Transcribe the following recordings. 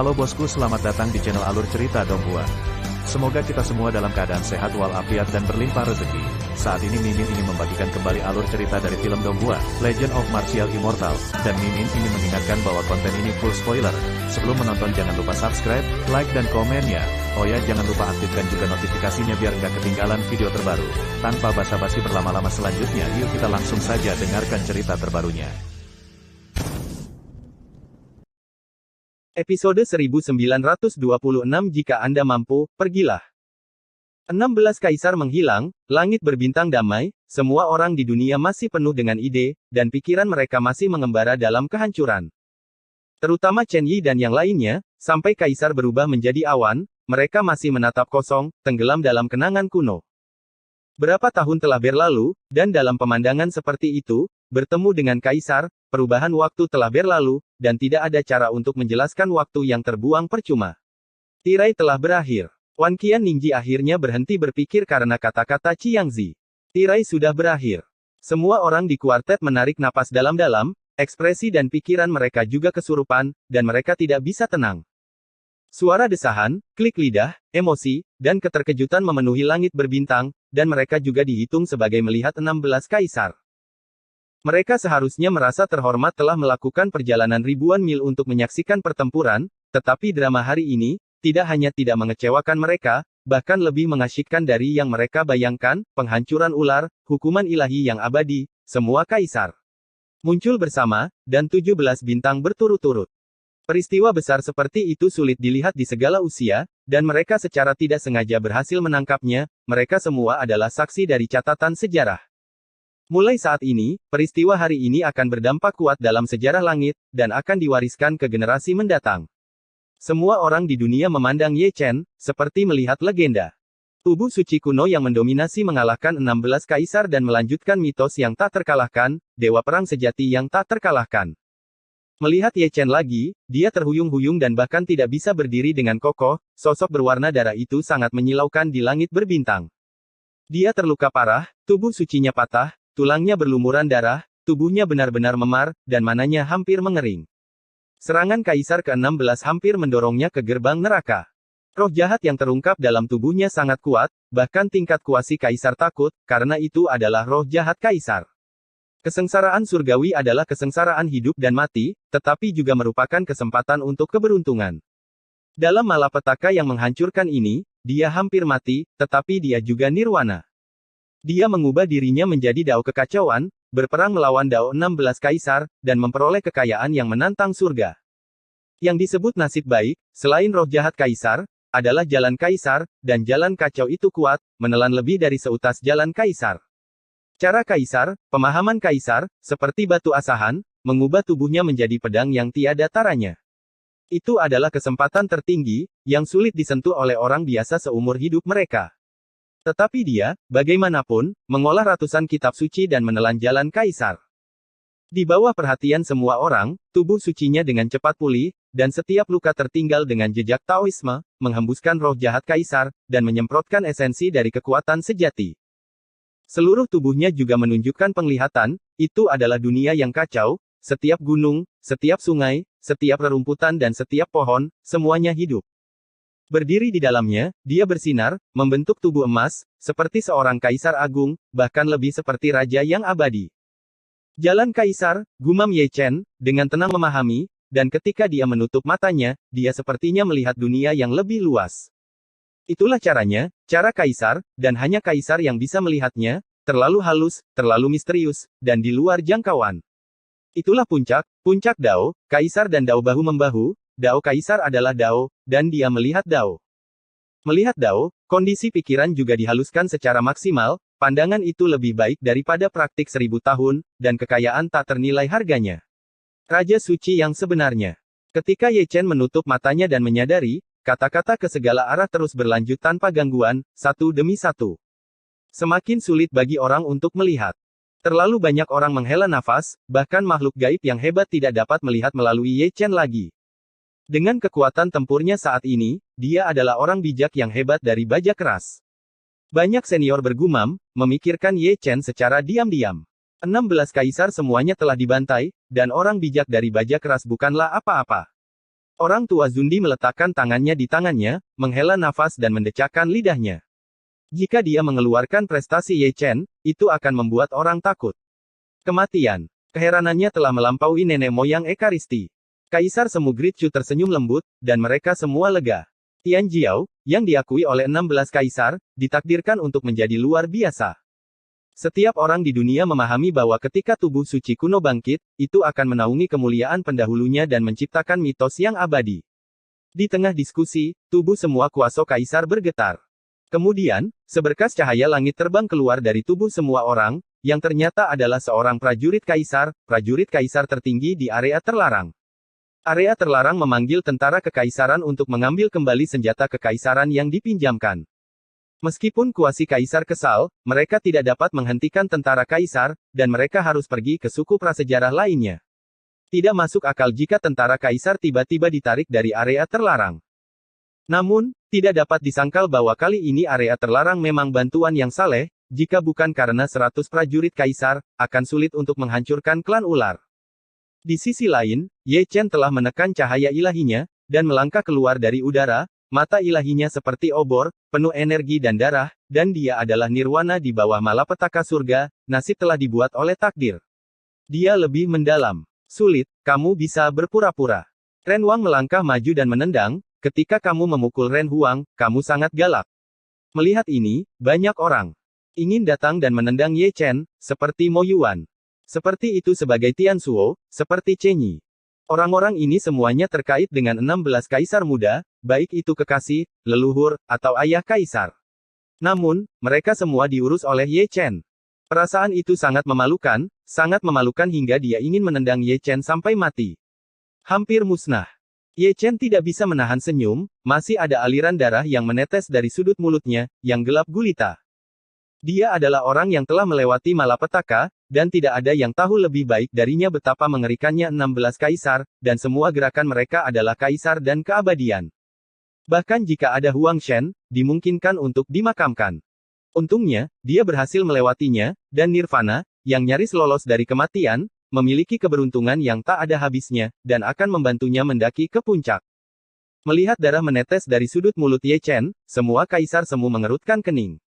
Halo bosku, selamat datang di channel Alur Cerita Donghua. Semoga kita semua dalam keadaan sehat walafiat dan berlimpah rezeki. Saat ini Mimin ingin membagikan kembali alur cerita dari film Donghua, Legend of Martial Immortal, dan Mimin ingin mengingatkan bahwa konten ini full spoiler. Sebelum menonton jangan lupa subscribe, like dan komen ya. Oh ya, jangan lupa aktifkan juga notifikasinya biar nggak ketinggalan video terbaru. Tanpa basa-basi berlama-lama selanjutnya, yuk kita langsung saja dengarkan cerita terbarunya. Episode 1926 Jika Anda mampu, pergilah. 16 Kaisar menghilang, langit berbintang damai, semua orang di dunia masih penuh dengan ide, dan pikiran mereka masih mengembara dalam kehancuran. Terutama Chen Yi dan yang lainnya, sampai Kaisar berubah menjadi awan, mereka masih menatap kosong, tenggelam dalam kenangan kuno. Berapa tahun telah berlalu, dan dalam pemandangan seperti itu, bertemu dengan Kaisar, perubahan waktu telah berlalu, dan tidak ada cara untuk menjelaskan waktu yang terbuang percuma. Tirai telah berakhir. Wan Qian Ningji akhirnya berhenti berpikir karena kata-kata Qiangzi. Tirai sudah berakhir. Semua orang di kuartet menarik napas dalam-dalam, ekspresi dan pikiran mereka juga kesurupan, dan mereka tidak bisa tenang. Suara desahan, klik lidah, emosi, dan keterkejutan memenuhi langit berbintang, dan mereka juga dihitung sebagai melihat 16 kaisar. Mereka seharusnya merasa terhormat telah melakukan perjalanan ribuan mil untuk menyaksikan pertempuran, tetapi drama hari ini, tidak hanya tidak mengecewakan mereka, bahkan lebih mengasyikkan dari yang mereka bayangkan, penghancuran ular, hukuman ilahi yang abadi, semua kaisar muncul bersama, dan 17 bintang berturut-turut. Peristiwa besar seperti itu sulit dilihat di segala usia, dan mereka secara tidak sengaja berhasil menangkapnya, mereka semua adalah saksi dari catatan sejarah. Mulai saat ini, peristiwa hari ini akan berdampak kuat dalam sejarah langit, dan akan diwariskan ke generasi mendatang. Semua orang di dunia memandang Ye Chen, seperti melihat legenda. Tubuh suci kuno yang mendominasi mengalahkan 16 kaisar dan melanjutkan mitos yang tak terkalahkan, dewa perang sejati yang tak terkalahkan. Melihat Ye Chen lagi, dia terhuyung-huyung dan bahkan tidak bisa berdiri dengan kokoh, sosok berwarna darah itu sangat menyilaukan di langit berbintang. Dia terluka parah, tubuh sucinya patah, tulangnya berlumuran darah, tubuhnya benar-benar memar, dan mananya hampir mengering. Serangan Kaisar ke-16 hampir mendorongnya ke gerbang neraka. Roh jahat yang terungkap dalam tubuhnya sangat kuat, bahkan tingkat kuasi Kaisar takut, karena itu adalah roh jahat Kaisar. Kesengsaraan surgawi adalah kesengsaraan hidup dan mati, tetapi juga merupakan kesempatan untuk keberuntungan. Dalam malapetaka yang menghancurkan ini, dia hampir mati, tetapi dia juga nirwana. Dia mengubah dirinya menjadi dao kekacauan, berperang melawan dao 16 kaisar, dan memperoleh kekayaan yang menantang surga. Yang disebut nasib baik, selain roh jahat kaisar, adalah jalan kaisar, dan jalan kacau itu kuat, menelan lebih dari seutas jalan kaisar. Cara kaisar, pemahaman kaisar, seperti batu asahan, mengubah tubuhnya menjadi pedang yang tiada taranya. Itu adalah kesempatan tertinggi, yang sulit disentuh oleh orang biasa seumur hidup mereka. Tetapi dia, bagaimanapun, mengolah ratusan kitab suci dan menelan jalan kaisar. Di bawah perhatian semua orang, tubuh sucinya dengan cepat pulih, dan setiap luka tertinggal dengan jejak Taoisme, menghembuskan roh jahat kaisar, dan menyemprotkan esensi dari kekuatan sejati. Seluruh tubuhnya juga menunjukkan penglihatan, itu adalah dunia yang kacau, setiap gunung, setiap sungai, setiap rerumputan dan setiap pohon, semuanya hidup. Berdiri di dalamnya, dia bersinar, membentuk tubuh emas, seperti seorang kaisar agung, bahkan lebih seperti raja yang abadi. Jalan kaisar, gumam Ye Chen, dengan tenang memahami, dan ketika dia menutup matanya, dia sepertinya melihat dunia yang lebih luas. Itulah caranya, cara kaisar, dan hanya kaisar yang bisa melihatnya, terlalu halus, terlalu misterius, dan di luar jangkauan. Itulah puncak Dao, kaisar dan Dao bahu-membahu. Dao Kaisar adalah Dao, dan dia melihat Dao. Melihat Dao, kondisi pikiran juga dihaluskan secara maksimal, pandangan itu lebih baik daripada praktik 1000 tahun, dan kekayaan tak ternilai harganya. Raja suci yang sebenarnya. Ketika Ye Chen menutup matanya dan menyadari, kata-kata ke segala arah terus berlanjut tanpa gangguan, satu demi satu. Semakin sulit bagi orang untuk melihat. Terlalu banyak orang menghela nafas, bahkan makhluk gaib yang hebat tidak dapat melihat melalui Ye Chen lagi. Dengan kekuatan tempurnya saat ini, dia adalah orang bijak yang hebat dari baja keras. Banyak senior bergumam, memikirkan Ye Chen secara diam-diam. 16 kaisar semuanya telah dibantai, dan orang bijak dari baja keras bukanlah apa-apa. Orang tua Zundi meletakkan tangannya di tangannya, menghela nafas dan mendecakkan lidahnya. Jika dia mengeluarkan prestasi Ye Chen, itu akan membuat orang takut. Kematian. Keheranannya telah melampaui nenek moyang Ekaristi. Kaisar Semu Great Chu tersenyum lembut, dan mereka semua lega. Tian Jiao, yang diakui oleh 16 kaisar, ditakdirkan untuk menjadi luar biasa. Setiap orang di dunia memahami bahwa ketika tubuh suci kuno bangkit, itu akan menaungi kemuliaan pendahulunya dan menciptakan mitos yang abadi. Di tengah diskusi, tubuh semua kuasa kaisar bergetar. Kemudian, seberkas cahaya langit terbang keluar dari tubuh semua orang, yang ternyata adalah seorang prajurit kaisar tertinggi di area terlarang. Area terlarang memanggil tentara kekaisaran untuk mengambil kembali senjata kekaisaran yang dipinjamkan. Meskipun kuasi kaisar kesal, mereka tidak dapat menghentikan tentara kaisar, dan mereka harus pergi ke suku prasejarah lainnya. Tidak masuk akal jika tentara kaisar tiba-tiba ditarik dari area terlarang. Namun, tidak dapat disangkal bahwa kali ini area terlarang memang bantuan yang saleh, jika bukan karena 100 prajurit kaisar, akan sulit untuk menghancurkan klan ular. Di sisi lain, Ye Chen telah menekan cahaya ilahinya, dan melangkah keluar dari udara. Mata ilahinya seperti obor, penuh energi dan darah, dan dia adalah nirwana di bawah malapetaka surga, nasib telah dibuat oleh takdir. Dia lebih mendalam. Sulit, kamu bisa berpura-pura. Ren Wang melangkah maju dan menendang, ketika kamu memukul Ren Huang, kamu sangat galak. Melihat ini, banyak orang ingin datang dan menendang Ye Chen, seperti Mo Yuan. Seperti itu sebagai Tian Suo, seperti Chen Yi. Orang-orang ini semuanya terkait dengan 16 kaisar muda, baik itu kekasih, leluhur, atau ayah kaisar. Namun, mereka semua diurus oleh Ye Chen. Perasaan itu sangat memalukan hingga dia ingin menendang Ye Chen sampai mati. Hampir musnah. Ye Chen tidak bisa menahan senyum, masih ada aliran darah yang menetes dari sudut mulutnya, yang gelap gulita. Dia adalah orang yang telah melewati malapetaka, dan tidak ada yang tahu lebih baik darinya betapa mengerikannya 16 kaisar, dan semua gerakan mereka adalah kaisar dan keabadian. Bahkan jika ada Huang Shen, dimungkinkan untuk dimakamkan. Untungnya, dia berhasil melewatinya, dan Nirvana, yang nyaris lolos dari kematian, memiliki keberuntungan yang tak ada habisnya, dan akan membantunya mendaki ke puncak. Melihat darah menetes dari sudut mulut Ye Chen, semua kaisar semu mengerutkan kening.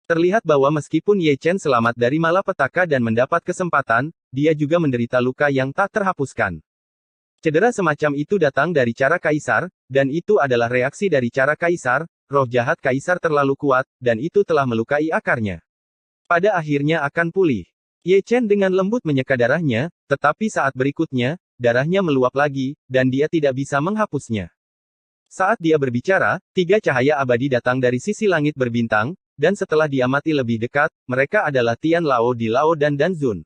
Terlihat bahwa meskipun Ye Chen selamat dari malapetaka dan mendapat kesempatan, dia juga menderita luka yang tak terhapuskan. Cedera semacam itu datang dari cara kaisar, dan itu adalah reaksi dari cara kaisar, roh jahat kaisar terlalu kuat, dan itu telah melukai akarnya. Pada akhirnya akan pulih. Ye Chen dengan lembut menyeka darahnya, tetapi saat berikutnya, darahnya meluap lagi, dan dia tidak bisa menghapusnya. Saat dia berbicara, 3 cahaya abadi datang dari sisi langit berbintang, dan setelah diamati lebih dekat, mereka adalah Tian Lao Di Lao dan Dan Zun.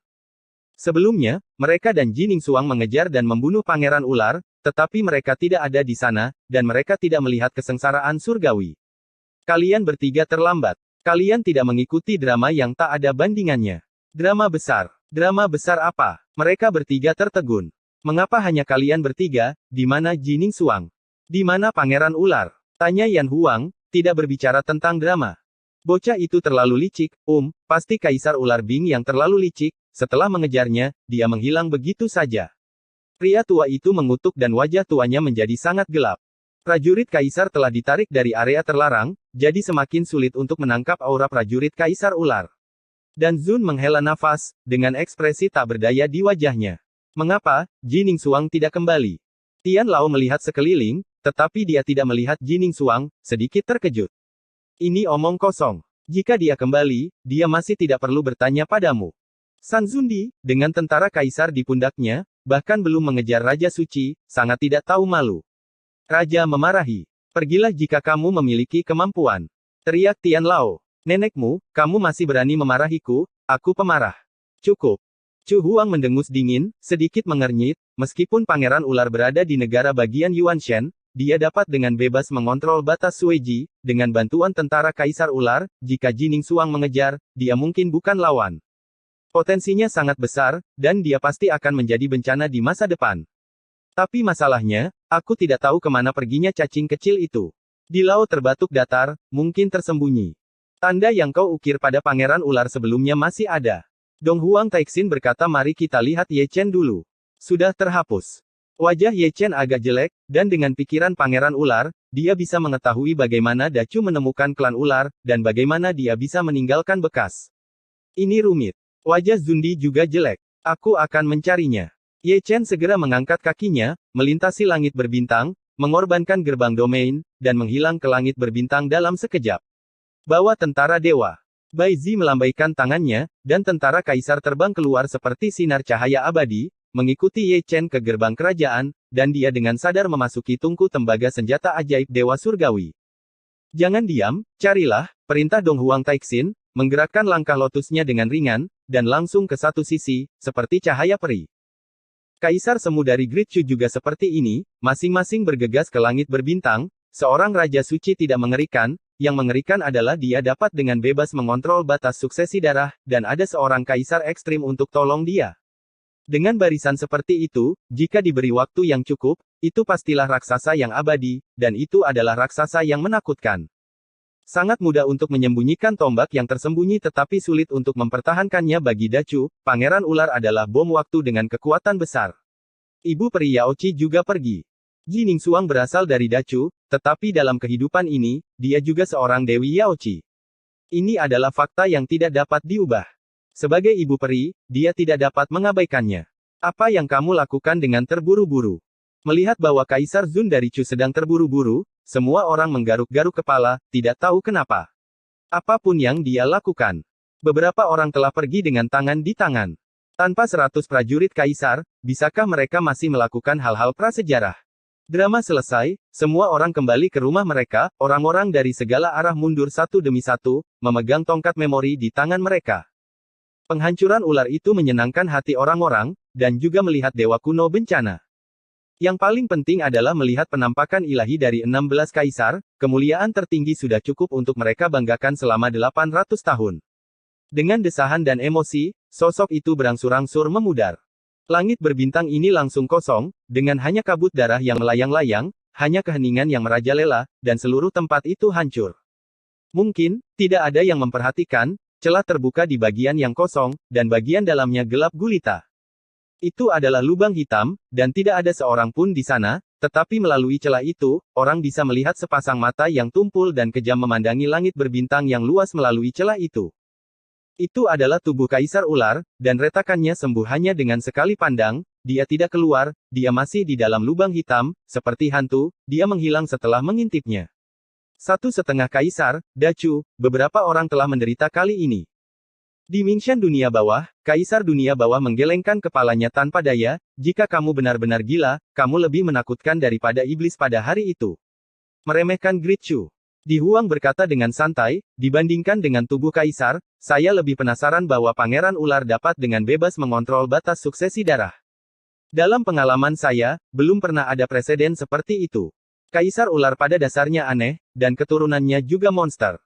Sebelumnya, mereka dan Jining Suang mengejar dan membunuh Pangeran Ular, tetapi mereka tidak ada di sana, dan mereka tidak melihat kesengsaraan surgawi. Kalian bertiga terlambat. Kalian tidak mengikuti drama yang tak ada bandingannya. Drama besar. Drama besar apa? Mereka bertiga tertegun. Mengapa hanya kalian bertiga? Di mana Jining Suang? Di mana Pangeran Ular? Tanya Yan Huang, tidak berbicara tentang drama. Bocah itu terlalu licik, pasti Kaisar Ular Bing yang terlalu licik. Setelah mengejarnya, dia menghilang begitu saja. Pria tua itu mengutuk dan wajah tuanya menjadi sangat gelap. Prajurit Kaisar telah ditarik dari area terlarang, jadi semakin sulit untuk menangkap aura prajurit Kaisar Ular. Dan Zun menghela nafas, dengan ekspresi tak berdaya di wajahnya. Mengapa, Jining Suang tidak kembali? Tian Lao melihat sekeliling, tetapi dia tidak melihat Jining Suang, sedikit terkejut. Ini omong kosong. Jika dia kembali, dia masih tidak perlu bertanya padamu. San Zundi, dengan tentara kaisar di pundaknya, bahkan belum mengejar Raja Suci, sangat tidak tahu malu. Raja memarahi. Pergilah jika kamu memiliki kemampuan. Teriak Tian Lao. Nenekmu, kamu masih berani memarahiku, aku pemarah. Cukup. Chu Huang mendengus dingin, sedikit mengernyit, meskipun Pangeran Ular berada di negara bagian Yuanshan, dia dapat dengan bebas mengontrol batas Sueji, dengan bantuan tentara Kaisar Ular, jika Jining Suang mengejar, dia mungkin bukan lawan. Potensinya sangat besar, dan dia pasti akan menjadi bencana di masa depan. Tapi masalahnya, aku tidak tahu kemana perginya cacing kecil itu. Di laut terbatuk datar, mungkin tersembunyi. Tanda yang kau ukir pada Pangeran Ular sebelumnya masih ada. Dong Huang Taixin berkata mari kita lihat Ye Chen dulu. Sudah terhapus. Wajah Ye Chen agak jelek, dan dengan pikiran Pangeran Ular, dia bisa mengetahui bagaimana Dacu menemukan klan ular, dan bagaimana dia bisa meninggalkan bekas. Ini rumit. Wajah Zundi juga jelek. Aku akan mencarinya. Ye Chen segera mengangkat kakinya, melintasi langit berbintang, mengorbankan gerbang domain, dan menghilang ke langit berbintang dalam sekejap. Bawa tentara dewa. Bai Zi melambaikan tangannya, dan tentara kaisar terbang keluar seperti sinar cahaya abadi, mengikuti Ye Chen ke gerbang kerajaan, dan dia dengan sadar memasuki tungku tembaga senjata ajaib Dewa Surgawi. Jangan diam, carilah, perintah Dong Huang Taixin, menggerakkan langkah lotusnya dengan ringan, dan langsung ke satu sisi, seperti cahaya peri. Kaisar semu dari Great Chu juga seperti ini, masing-masing bergegas ke langit berbintang, seorang Raja Suci tidak mengerikan, yang mengerikan adalah dia dapat dengan bebas mengontrol batas suksesi darah, dan ada seorang Kaisar ekstrim untuk tolong dia. Dengan barisan seperti itu, jika diberi waktu yang cukup, itu pastilah raksasa yang abadi, dan itu adalah raksasa yang menakutkan. Sangat mudah untuk menyembunyikan tombak yang tersembunyi tetapi sulit untuk mempertahankannya bagi Dacu, Pangeran Ular adalah bom waktu dengan kekuatan besar. Ibu peri Yaochi juga pergi. Ji Ningxuang berasal dari Dacu, tetapi dalam kehidupan ini, dia juga seorang Dewi Yaochi. Ini adalah fakta yang tidak dapat diubah. Sebagai ibu peri, dia tidak dapat mengabaikannya. Apa yang kamu lakukan dengan terburu-buru? Melihat bahwa Kaisar Zun dari Chu sedang terburu-buru, semua orang menggaruk-garuk kepala, tidak tahu kenapa. Apapun yang dia lakukan. Beberapa orang telah pergi dengan tangan di tangan. Tanpa 100 prajurit Kaisar, bisakah mereka masih melakukan hal-hal prasejarah? Drama selesai, semua orang kembali ke rumah mereka, orang-orang dari segala arah mundur satu demi satu, memegang tongkat memori di tangan mereka. Penghancuran ular itu menyenangkan hati orang-orang, dan juga melihat dewa kuno bencana. Yang paling penting adalah melihat penampakan ilahi dari 16 kaisar, kemuliaan tertinggi sudah cukup untuk mereka banggakan selama 800 tahun. Dengan desahan dan emosi, sosok itu berangsur-angsur memudar. Langit berbintang ini langsung kosong, dengan hanya kabut darah yang melayang-layang, hanya keheningan yang merajalela, dan seluruh tempat itu hancur. Mungkin, tidak ada yang memperhatikan, celah terbuka di bagian yang kosong, dan bagian dalamnya gelap gulita. Itu adalah lubang hitam, dan tidak ada seorang pun di sana, tetapi melalui celah itu, orang bisa melihat sepasang mata yang tumpul dan kejam memandangi langit berbintang yang luas melalui celah itu. Itu adalah tubuh Kaisar Ular, dan retakannya sembuh hanya dengan sekali pandang, dia tidak keluar, dia masih di dalam lubang hitam, seperti hantu, dia menghilang setelah mengintipnya. 1,5 Kaisar, Dacu, beberapa orang telah menderita kali ini. Di Mingshan dunia bawah, Kaisar dunia bawah menggelengkan kepalanya tanpa daya, jika kamu benar-benar gila, kamu lebih menakutkan daripada iblis pada hari itu. Meremehkan Great Chu. Di Huang berkata dengan santai, dibandingkan dengan tubuh Kaisar, saya lebih penasaran bahwa Pangeran Ular dapat dengan bebas mengontrol batas suksesi darah. Dalam pengalaman saya, belum pernah ada preseden seperti itu. Kaisar Ular pada dasarnya aneh, dan keturunannya juga monster.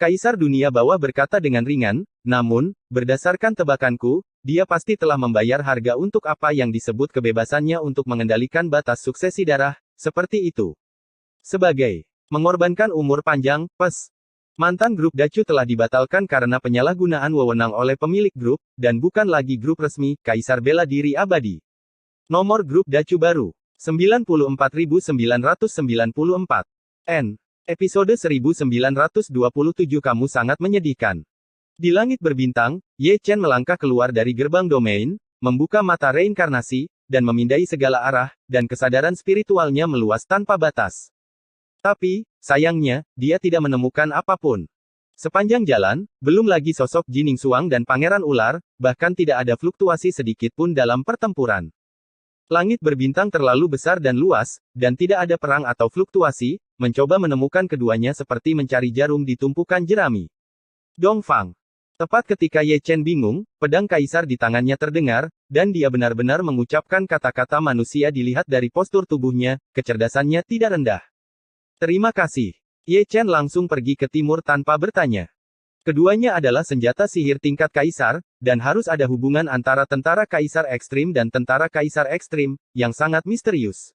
Kaisar dunia bawah berkata dengan ringan, namun, berdasarkan tebakanku, dia pasti telah membayar harga untuk apa yang disebut kebebasannya untuk mengendalikan batas suksesi darah, seperti itu. Sebagai mengorbankan umur panjang, mantan grup Dacu telah dibatalkan karena penyalahgunaan wewenang oleh pemilik grup, dan bukan lagi grup resmi, Kaisar Bela Diri Abadi. Nomor grup Dacu baru, 94.994. N. Episode 1927 kamu sangat menyedihkan. Di langit berbintang, Ye Chen melangkah keluar dari gerbang domain, membuka mata reinkarnasi, dan memindai segala arah, dan kesadaran spiritualnya meluas tanpa batas. Tapi, sayangnya, dia tidak menemukan apapun. Sepanjang jalan, belum lagi sosok Ji Ningxuang dan Pangeran Ular, bahkan tidak ada fluktuasi sedikit pun dalam pertempuran. Langit berbintang terlalu besar dan luas, dan tidak ada perang atau fluktuasi, mencoba menemukan keduanya seperti mencari jarum di tumpukan jerami. Dongfang. Tepat ketika Ye Chen bingung, pedang Kaisar di tangannya terdengar, dan dia benar-benar mengucapkan kata-kata manusia dilihat dari postur tubuhnya, kecerdasannya tidak rendah. Terima kasih. Ye Chen langsung pergi ke timur tanpa bertanya. Keduanya adalah senjata sihir tingkat Kaisar, dan harus ada hubungan antara tentara Kaisar ekstrim dan tentara Kaisar ekstrim, yang sangat misterius.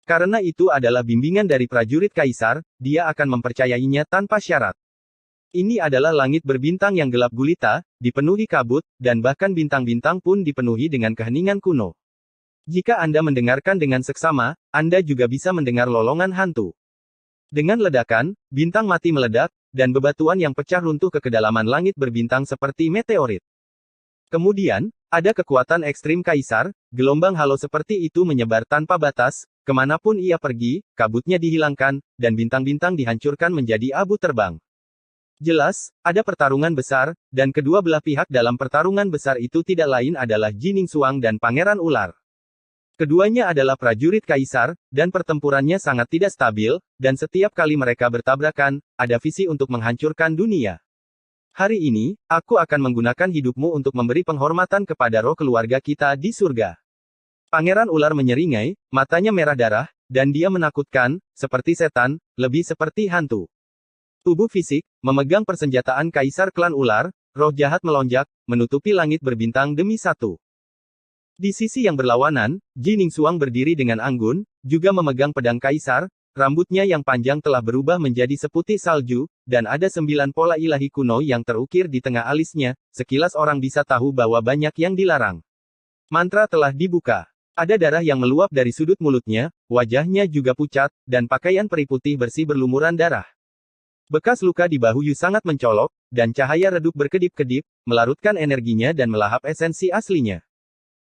Karena itu adalah bimbingan dari prajurit Kaisar, dia akan mempercayainya tanpa syarat. Ini adalah langit berbintang yang gelap gulita, dipenuhi kabut, dan bahkan bintang-bintang pun dipenuhi dengan keheningan kuno. Jika Anda mendengarkan dengan seksama, Anda juga bisa mendengar lolongan hantu. Dengan ledakan, bintang mati meledak, dan bebatuan yang pecah runtuh ke kedalaman langit berbintang seperti meteorit. Kemudian, ada kekuatan ekstrim kaisar, gelombang halo seperti itu menyebar tanpa batas, kemanapun ia pergi, kabutnya dihilangkan, dan bintang-bintang dihancurkan menjadi abu terbang. Jelas, ada pertarungan besar, dan kedua belah pihak dalam pertarungan besar itu tidak lain adalah Jining Xuang dan Pangeran Ular. Keduanya adalah prajurit kaisar, dan pertempurannya sangat tidak stabil, dan setiap kali mereka bertabrakan, ada visi untuk menghancurkan dunia. Hari ini, aku akan menggunakan hidupmu untuk memberi penghormatan kepada roh keluarga kita di surga. Pangeran Ular menyeringai, matanya merah darah, dan dia menakutkan, seperti setan, lebih seperti hantu. Tubuh fisik, memegang persenjataan kaisar klan ular, roh jahat melonjak, menutupi langit berbintang demi satu. Di sisi yang berlawanan, Jining Xuang berdiri dengan anggun, juga memegang pedang kaisar, rambutnya yang panjang telah berubah menjadi seputih salju, dan ada 9 pola ilahi kuno yang terukir di tengah alisnya, sekilas orang bisa tahu bahwa banyak yang dilarang. Mantra telah dibuka. Ada darah yang meluap dari sudut mulutnya, wajahnya juga pucat, dan pakaian peri putih bersih berlumuran darah. Bekas luka di bahu Yu sangat mencolok, dan cahaya redup berkedip-kedip, melarutkan energinya dan melahap esensi aslinya.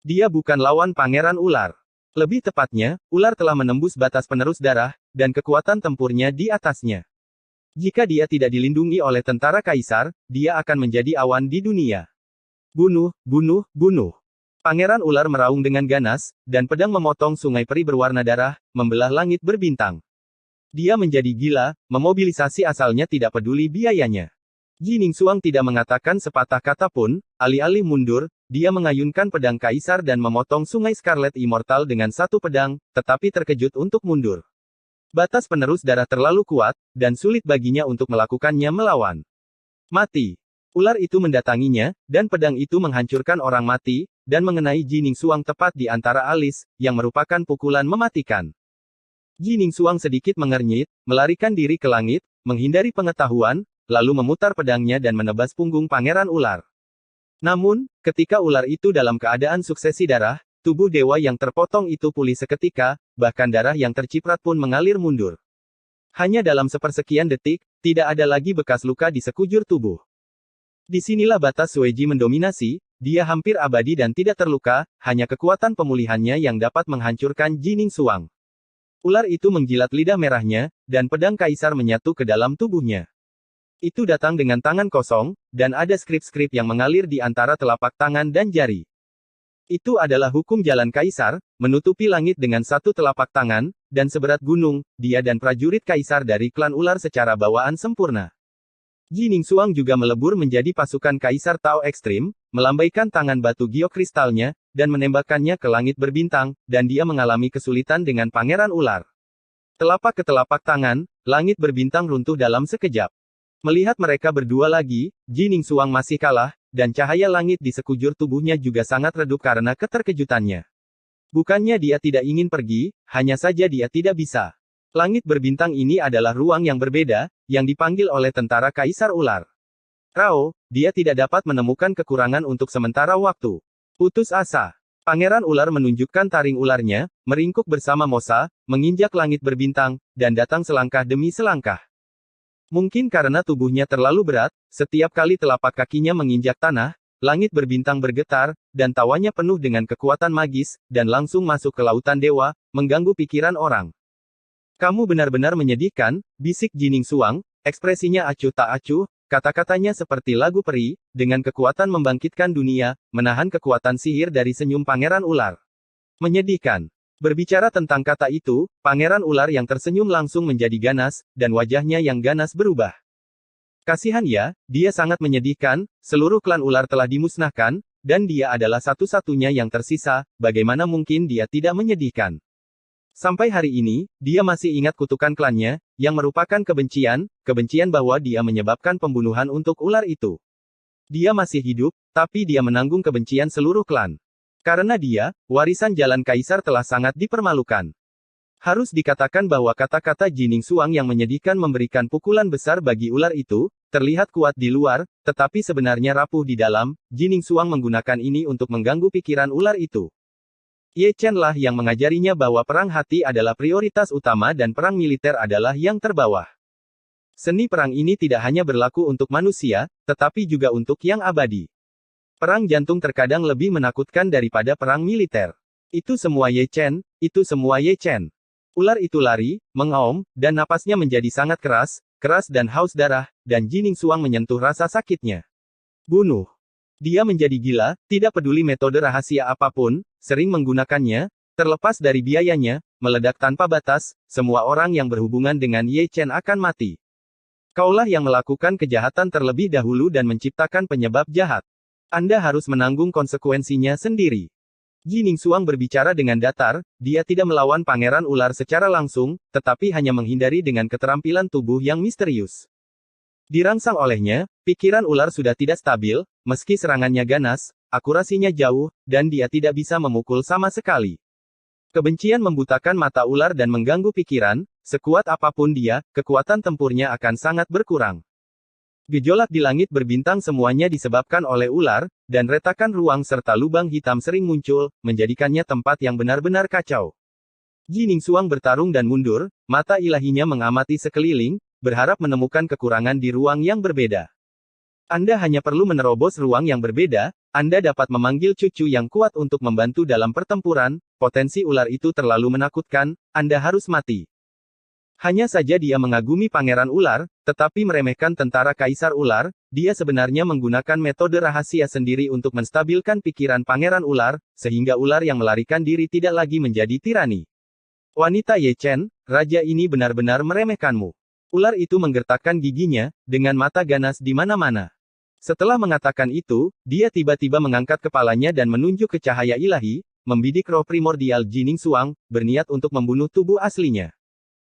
Dia bukan lawan Pangeran Ular. Lebih tepatnya, ular telah menembus batas penerus darah, dan kekuatan tempurnya di atasnya. Jika dia tidak dilindungi oleh tentara kaisar, dia akan menjadi awan di dunia. Bunuh, bunuh, bunuh. Pangeran Ular meraung dengan ganas, dan pedang memotong sungai peri berwarna darah, membelah langit berbintang. Dia menjadi gila, memobilisasi asalnya tidak peduli biayanya. Jining Xuang tidak mengatakan sepatah kata pun, alih-alih mundur, dia mengayunkan pedang kaisar dan memotong sungai Scarlet Immortal dengan satu pedang, tetapi terkejut untuk mundur. Batas penerus darah terlalu kuat, dan sulit baginya untuk melakukannya melawan. Mati. Ular itu mendatanginya, dan pedang itu menghancurkan orang mati, dan mengenai Jining Xuang tepat di antara alis, yang merupakan pukulan mematikan. Jining Xuang sedikit mengernyit, melarikan diri ke langit, menghindari pengetahuan, lalu memutar pedangnya dan menebas punggung Pangeran Ular. Namun, ketika ular itu dalam keadaan suksesi darah, tubuh dewa yang terpotong itu pulih seketika, bahkan darah yang terciprat pun mengalir mundur. Hanya dalam sepersekian detik, tidak ada lagi bekas luka di sekujur tubuh. Disinilah batas Sueji mendominasi, dia hampir abadi dan tidak terluka, hanya kekuatan pemulihannya yang dapat menghancurkan Jining Xuang. Ular itu menjilat lidah merahnya, dan pedang kaisar menyatu ke dalam tubuhnya. Itu datang dengan tangan kosong, dan ada skrip-skrip yang mengalir di antara telapak tangan dan jari. Itu adalah hukum jalan kaisar, menutupi langit dengan satu telapak tangan, dan seberat gunung, dia dan prajurit kaisar dari klan ular secara bawaan sempurna. Jining Xuang juga melebur menjadi pasukan kaisar Tao ekstrim, melambaikan tangan batu giok kristalnya, dan menembakkannya ke langit berbintang, dan dia mengalami kesulitan dengan Pangeran Ular. Telapak ke telapak tangan, langit berbintang runtuh dalam sekejap. Melihat mereka berdua lagi, Jining Xuang masih kalah, dan cahaya langit di sekujur tubuhnya juga sangat redup karena keterkejutannya. Bukannya dia tidak ingin pergi, hanya saja dia tidak bisa. Langit berbintang ini adalah ruang yang berbeda, yang dipanggil oleh tentara Kaisar Ular. Rao, dia tidak dapat menemukan kekurangan untuk sementara waktu. Putus asa. Pangeran Ular menunjukkan taring ularnya, meringkuk bersama Mosa, menginjak langit berbintang, dan datang selangkah demi selangkah. Mungkin karena tubuhnya terlalu berat, setiap kali telapak kakinya menginjak tanah, langit berbintang bergetar, dan tawanya penuh dengan kekuatan magis, dan langsung masuk ke lautan dewa, mengganggu pikiran orang. Kamu benar-benar menyedihkan, bisik Jining Xuang, ekspresinya acuh tak acuh, kata-katanya seperti lagu peri, dengan kekuatan membangkitkan dunia, menahan kekuatan sihir dari senyum Pangeran Ular. Menyedihkan. Berbicara tentang kata itu, Pangeran Ular yang tersenyum langsung menjadi ganas, dan wajahnya yang ganas berubah. Kasihan ya, dia sangat menyedihkan, seluruh klan ular telah dimusnahkan, dan dia adalah satu-satunya yang tersisa, bagaimana mungkin dia tidak menyedihkan. Sampai hari ini, dia masih ingat kutukan klannya, yang merupakan kebencian bahwa dia menyebabkan pembunuhan untuk ular itu. Dia masih hidup, tapi dia menanggung kebencian seluruh klan. Karena dia, warisan jalan kaisar telah sangat dipermalukan. Harus dikatakan bahwa kata-kata Jining Xuang yang menyedihkan memberikan pukulan besar bagi ular itu, terlihat kuat di luar, tetapi sebenarnya rapuh di dalam. Jining Xuang menggunakan ini untuk mengganggu pikiran ular itu. Ye Chen lah yang mengajarinya bahwa perang hati adalah prioritas utama dan perang militer adalah yang terbawah. Seni perang ini tidak hanya berlaku untuk manusia, tetapi juga untuk yang abadi. Perang jantung terkadang lebih menakutkan daripada perang militer. Itu semua Ye Chen, itu semua Ye Chen. Ular itu lari, mengaum, dan napasnya menjadi sangat keras dan haus darah, dan Jining Xuang menyentuh rasa sakitnya. Bunuh. Dia menjadi gila, tidak peduli metode rahasia apapun, sering menggunakannya, terlepas dari biayanya, meledak tanpa batas, semua orang yang berhubungan dengan Ye Chen akan mati. Kaulah yang melakukan kejahatan terlebih dahulu dan menciptakan penyebab jahat. Anda harus menanggung konsekuensinya sendiri. Jining Xuang berbicara dengan datar, dia tidak melawan Pangeran Ular secara langsung, tetapi hanya menghindari dengan keterampilan tubuh yang misterius. Dirangsang olehnya, pikiran ular sudah tidak stabil, meski serangannya ganas, akurasinya jauh, dan dia tidak bisa memukul sama sekali. Kebencian membutakan mata ular dan mengganggu pikiran, sekuat apapun dia, kekuatan tempurnya akan sangat berkurang. Gejolak di langit berbintang semuanya disebabkan oleh ular, dan retakan ruang serta lubang hitam sering muncul, menjadikannya tempat yang benar-benar kacau. Jining Xuang bertarung dan mundur, mata ilahinya mengamati sekeliling, berharap menemukan kekurangan di ruang yang berbeda. Anda hanya perlu menerobos ruang yang berbeda, Anda dapat memanggil cucu yang kuat untuk membantu dalam pertempuran, potensi ular itu terlalu menakutkan, Anda harus mati. Hanya saja dia mengagumi Pangeran Ular, tetapi meremehkan tentara Kaisar Ular, dia sebenarnya menggunakan metode rahasia sendiri untuk menstabilkan pikiran Pangeran Ular, sehingga ular yang melarikan diri tidak lagi menjadi tirani. Wanita Ye Chen, raja ini benar-benar meremehkanmu. Ular itu menggertakkan giginya, dengan mata ganas di mana-mana. Setelah mengatakan itu, dia tiba-tiba mengangkat kepalanya dan menunjuk ke cahaya ilahi, membidik roh primordial Jining Xuang, berniat untuk membunuh tubuh aslinya.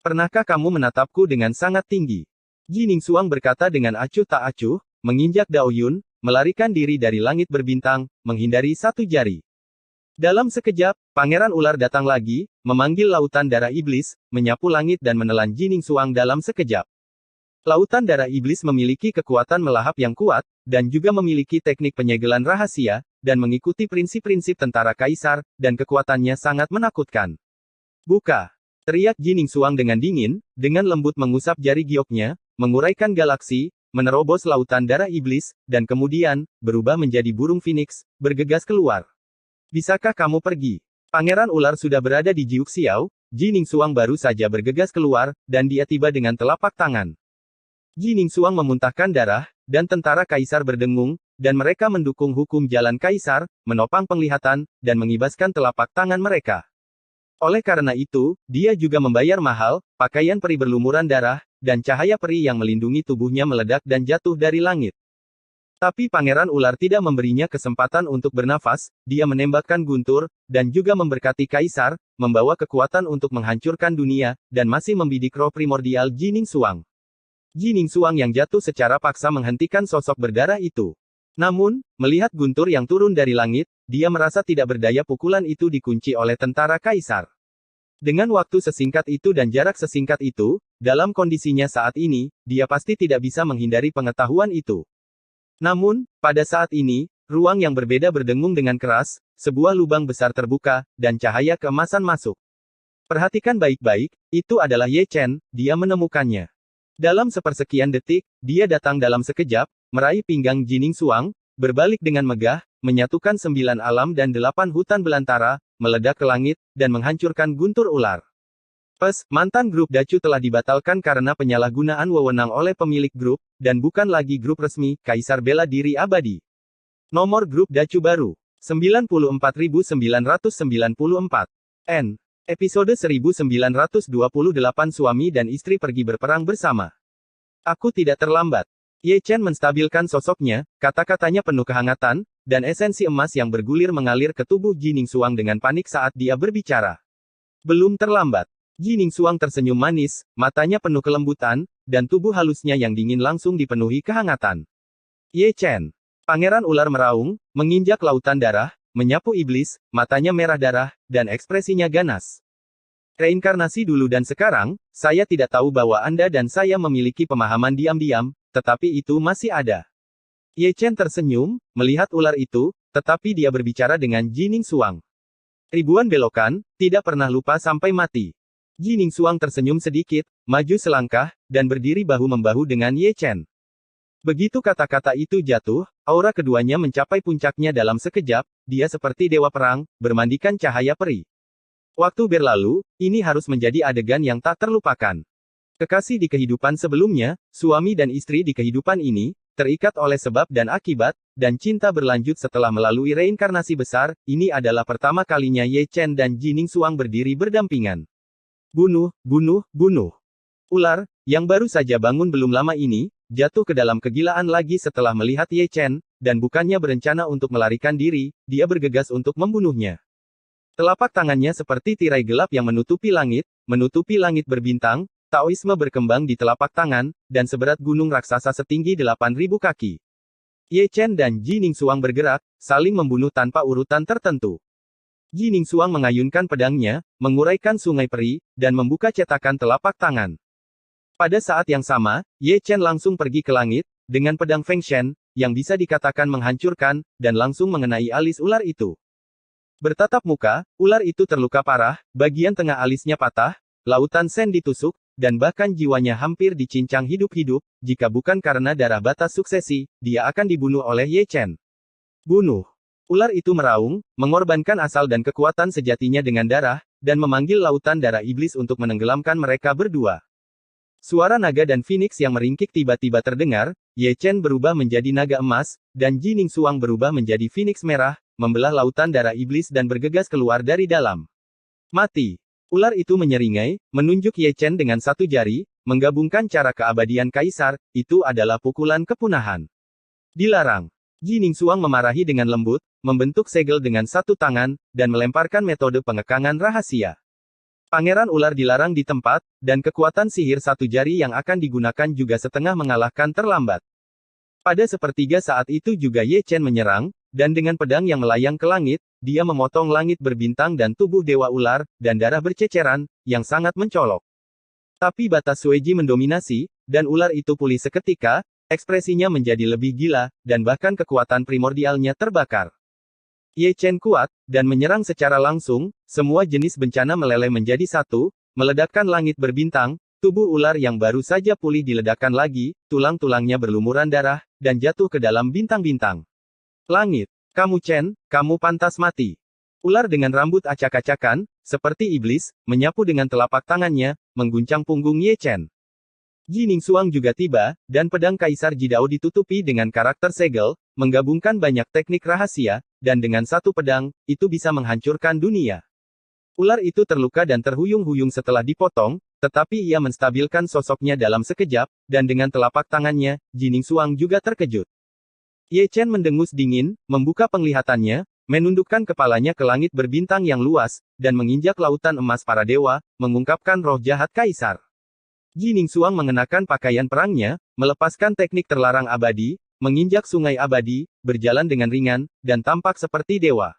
Pernahkah kamu menatapku dengan sangat tinggi? Jining Xuang berkata dengan acuh tak acuh, menginjak Daoyun, melarikan diri dari langit berbintang, menghindari satu jari. Dalam sekejap, Pangeran Ular datang lagi, memanggil lautan darah iblis, menyapu langit dan menelan Jining Xuang dalam sekejap. Lautan darah iblis memiliki kekuatan melahap yang kuat, dan juga memiliki teknik penyegelan rahasia, dan mengikuti prinsip-prinsip tentara kaisar, dan kekuatannya sangat menakutkan. Buka! Teriak Jining Xuang dengan dingin, dengan lembut mengusap jari gioknya, menguraikan galaksi, menerobos lautan darah iblis, dan kemudian, berubah menjadi burung phoenix, bergegas keluar. Bisakah kamu pergi? Pangeran Ular sudah berada di Jiuk Xiao, Jining Xuang baru saja bergegas keluar, dan dia tiba dengan telapak tangan. Jining Xuang memuntahkan darah, dan tentara kaisar berdengung, dan mereka mendukung hukum jalan kaisar, menopang penglihatan, dan mengibaskan telapak tangan mereka. Oleh karena itu, dia juga membayar mahal, pakaian peri berlumuran darah, dan cahaya peri yang melindungi tubuhnya meledak dan jatuh dari langit. Tapi Pangeran Ular tidak memberinya kesempatan untuk bernafas, dia menembakkan guntur, dan juga memberkati Kaisar, membawa kekuatan untuk menghancurkan dunia, dan masih membidik roh primordial Jining Xuang. Jining Xuang yang jatuh secara paksa menghentikan sosok berdarah itu. Namun, melihat guntur yang turun dari langit, dia merasa tidak berdaya pukulan itu dikunci oleh tentara Kaisar. Dengan waktu sesingkat itu dan jarak sesingkat itu, dalam kondisinya saat ini, dia pasti tidak bisa menghindari pengetahuan itu. Namun, pada saat ini, ruang yang berbeda berdengung dengan keras, sebuah lubang besar terbuka, dan cahaya keemasan masuk. Perhatikan baik-baik, itu adalah Ye Chen, dia menemukannya. Dalam sepersekian detik, dia datang dalam sekejap, meraih pinggang Jining Xuang, berbalik dengan megah, menyatukan 9 alam dan 8 hutan belantara, meledak ke langit, dan menghancurkan guntur ular. Mantan grup Dacu telah dibatalkan karena penyalahgunaan wewenang oleh pemilik grup, dan bukan lagi grup resmi, Kaisar Bela Diri Abadi. Nomor grup Dacu baru, 94.994. N. Episode 1928 suami dan istri pergi berperang bersama. Aku tidak terlambat. Ye Chen menstabilkan sosoknya, kata-katanya penuh kehangatan, dan esensi emas yang bergulir mengalir ke tubuh Jining Xuang dengan panik saat dia berbicara. Belum terlambat. Jining Xuang tersenyum manis, matanya penuh kelembutan, dan tubuh halusnya yang dingin langsung dipenuhi kehangatan. Ye Chen. Pangeran Ular meraung, menginjak lautan darah, menyapu iblis, matanya merah darah, dan ekspresinya ganas. Reinkarnasi dulu dan sekarang, saya tidak tahu bahwa Anda dan saya memiliki pemahaman diam-diam, tetapi itu masih ada. Ye Chen tersenyum, melihat ular itu, tetapi dia berbicara dengan Jining Xuang. Ribuan belokan, tidak pernah lupa sampai mati. Ji Ningsuang tersenyum sedikit, maju selangkah, dan berdiri bahu-membahu dengan Ye Chen. Begitu kata-kata itu jatuh, aura keduanya mencapai puncaknya dalam sekejap, dia seperti dewa perang, bermandikan cahaya peri. Waktu berlalu, ini harus menjadi adegan yang tak terlupakan. Kekasih di kehidupan sebelumnya, suami dan istri di kehidupan ini, terikat oleh sebab dan akibat, dan cinta berlanjut setelah melalui reinkarnasi besar, ini adalah pertama kalinya Ye Chen dan Ji Ningsuang berdiri berdampingan. Bunuh, bunuh, bunuh. Ular, yang baru saja bangun belum lama ini, jatuh ke dalam kegilaan lagi setelah melihat Ye Chen, dan bukannya berencana untuk melarikan diri, dia bergegas untuk membunuhnya. Telapak tangannya seperti tirai gelap yang menutupi langit berbintang. Taoisme berkembang di telapak tangan, dan seberat gunung raksasa setinggi 8.000 kaki. Ye Chen dan Ji Ningsuang bergerak, saling membunuh tanpa urutan tertentu. Ji Ningsuang mengayunkan pedangnya, menguraikan sungai peri, dan membuka cetakan telapak tangan. Pada saat yang sama, Ye Chen langsung pergi ke langit, dengan pedang Feng Shen, yang bisa dikatakan menghancurkan, dan langsung mengenai alis ular itu. Bertatap muka, ular itu terluka parah, bagian tengah alisnya patah, lautan sen ditusuk, dan bahkan jiwanya hampir dicincang hidup-hidup, jika bukan karena darah batas suksesi, dia akan dibunuh oleh Ye Chen. Bunuh. Ular itu meraung, mengorbankan asal dan kekuatan sejatinya dengan darah, dan memanggil lautan darah iblis untuk menenggelamkan mereka berdua. Suara naga dan phoenix yang meringkik tiba-tiba terdengar, Ye Chen berubah menjadi naga emas, dan Ji Ningsuang berubah menjadi phoenix merah, membelah lautan darah iblis dan bergegas keluar dari dalam. Mati. Ular itu menyeringai, menunjuk Ye Chen dengan satu jari, menggabungkan cara keabadian kaisar, itu adalah pukulan kepunahan. Dilarang. Ji Ningsuang memarahi dengan lembut, membentuk segel dengan satu tangan, dan melemparkan metode pengekangan rahasia. Pangeran ular dilarang di tempat, dan kekuatan sihir satu jari yang akan digunakan juga setengah mengalahkan terlambat. Pada sepertiga saat itu juga Ye Chen menyerang, dan dengan pedang yang melayang ke langit, dia memotong langit berbintang dan tubuh dewa ular, dan darah berceceran, yang sangat mencolok. Tapi batas Sueji mendominasi, dan ular itu pulih seketika, ekspresinya menjadi lebih gila, dan bahkan kekuatan primordialnya terbakar. Ye Chen kuat, dan menyerang secara langsung, semua jenis bencana meleleh menjadi satu, meledakkan langit berbintang, tubuh ular yang baru saja pulih diledakkan lagi, tulang-tulangnya berlumuran darah, dan jatuh ke dalam bintang-bintang. Langit, kamu Chen, kamu pantas mati. Ular dengan rambut acak-acakan, seperti iblis, menyapu dengan telapak tangannya, mengguncang punggung Ye Chen. Ji Ningsuang juga tiba, dan pedang Kaisar Jidao ditutupi dengan karakter segel, menggabungkan banyak teknik rahasia, dan dengan satu pedang, itu bisa menghancurkan dunia. Ular itu terluka dan terhuyung-huyung setelah dipotong, tetapi ia menstabilkan sosoknya dalam sekejap, dan dengan telapak tangannya, Ji Ningsuang juga terkejut. Ye Chen mendengus dingin, membuka penglihatannya, menundukkan kepalanya ke langit berbintang yang luas, dan menginjak lautan emas para dewa, mengungkapkan roh jahat Kaisar. Ji Ningsuang mengenakan pakaian perangnya, melepaskan teknik terlarang abadi, menginjak sungai abadi, berjalan dengan ringan, dan tampak seperti dewa.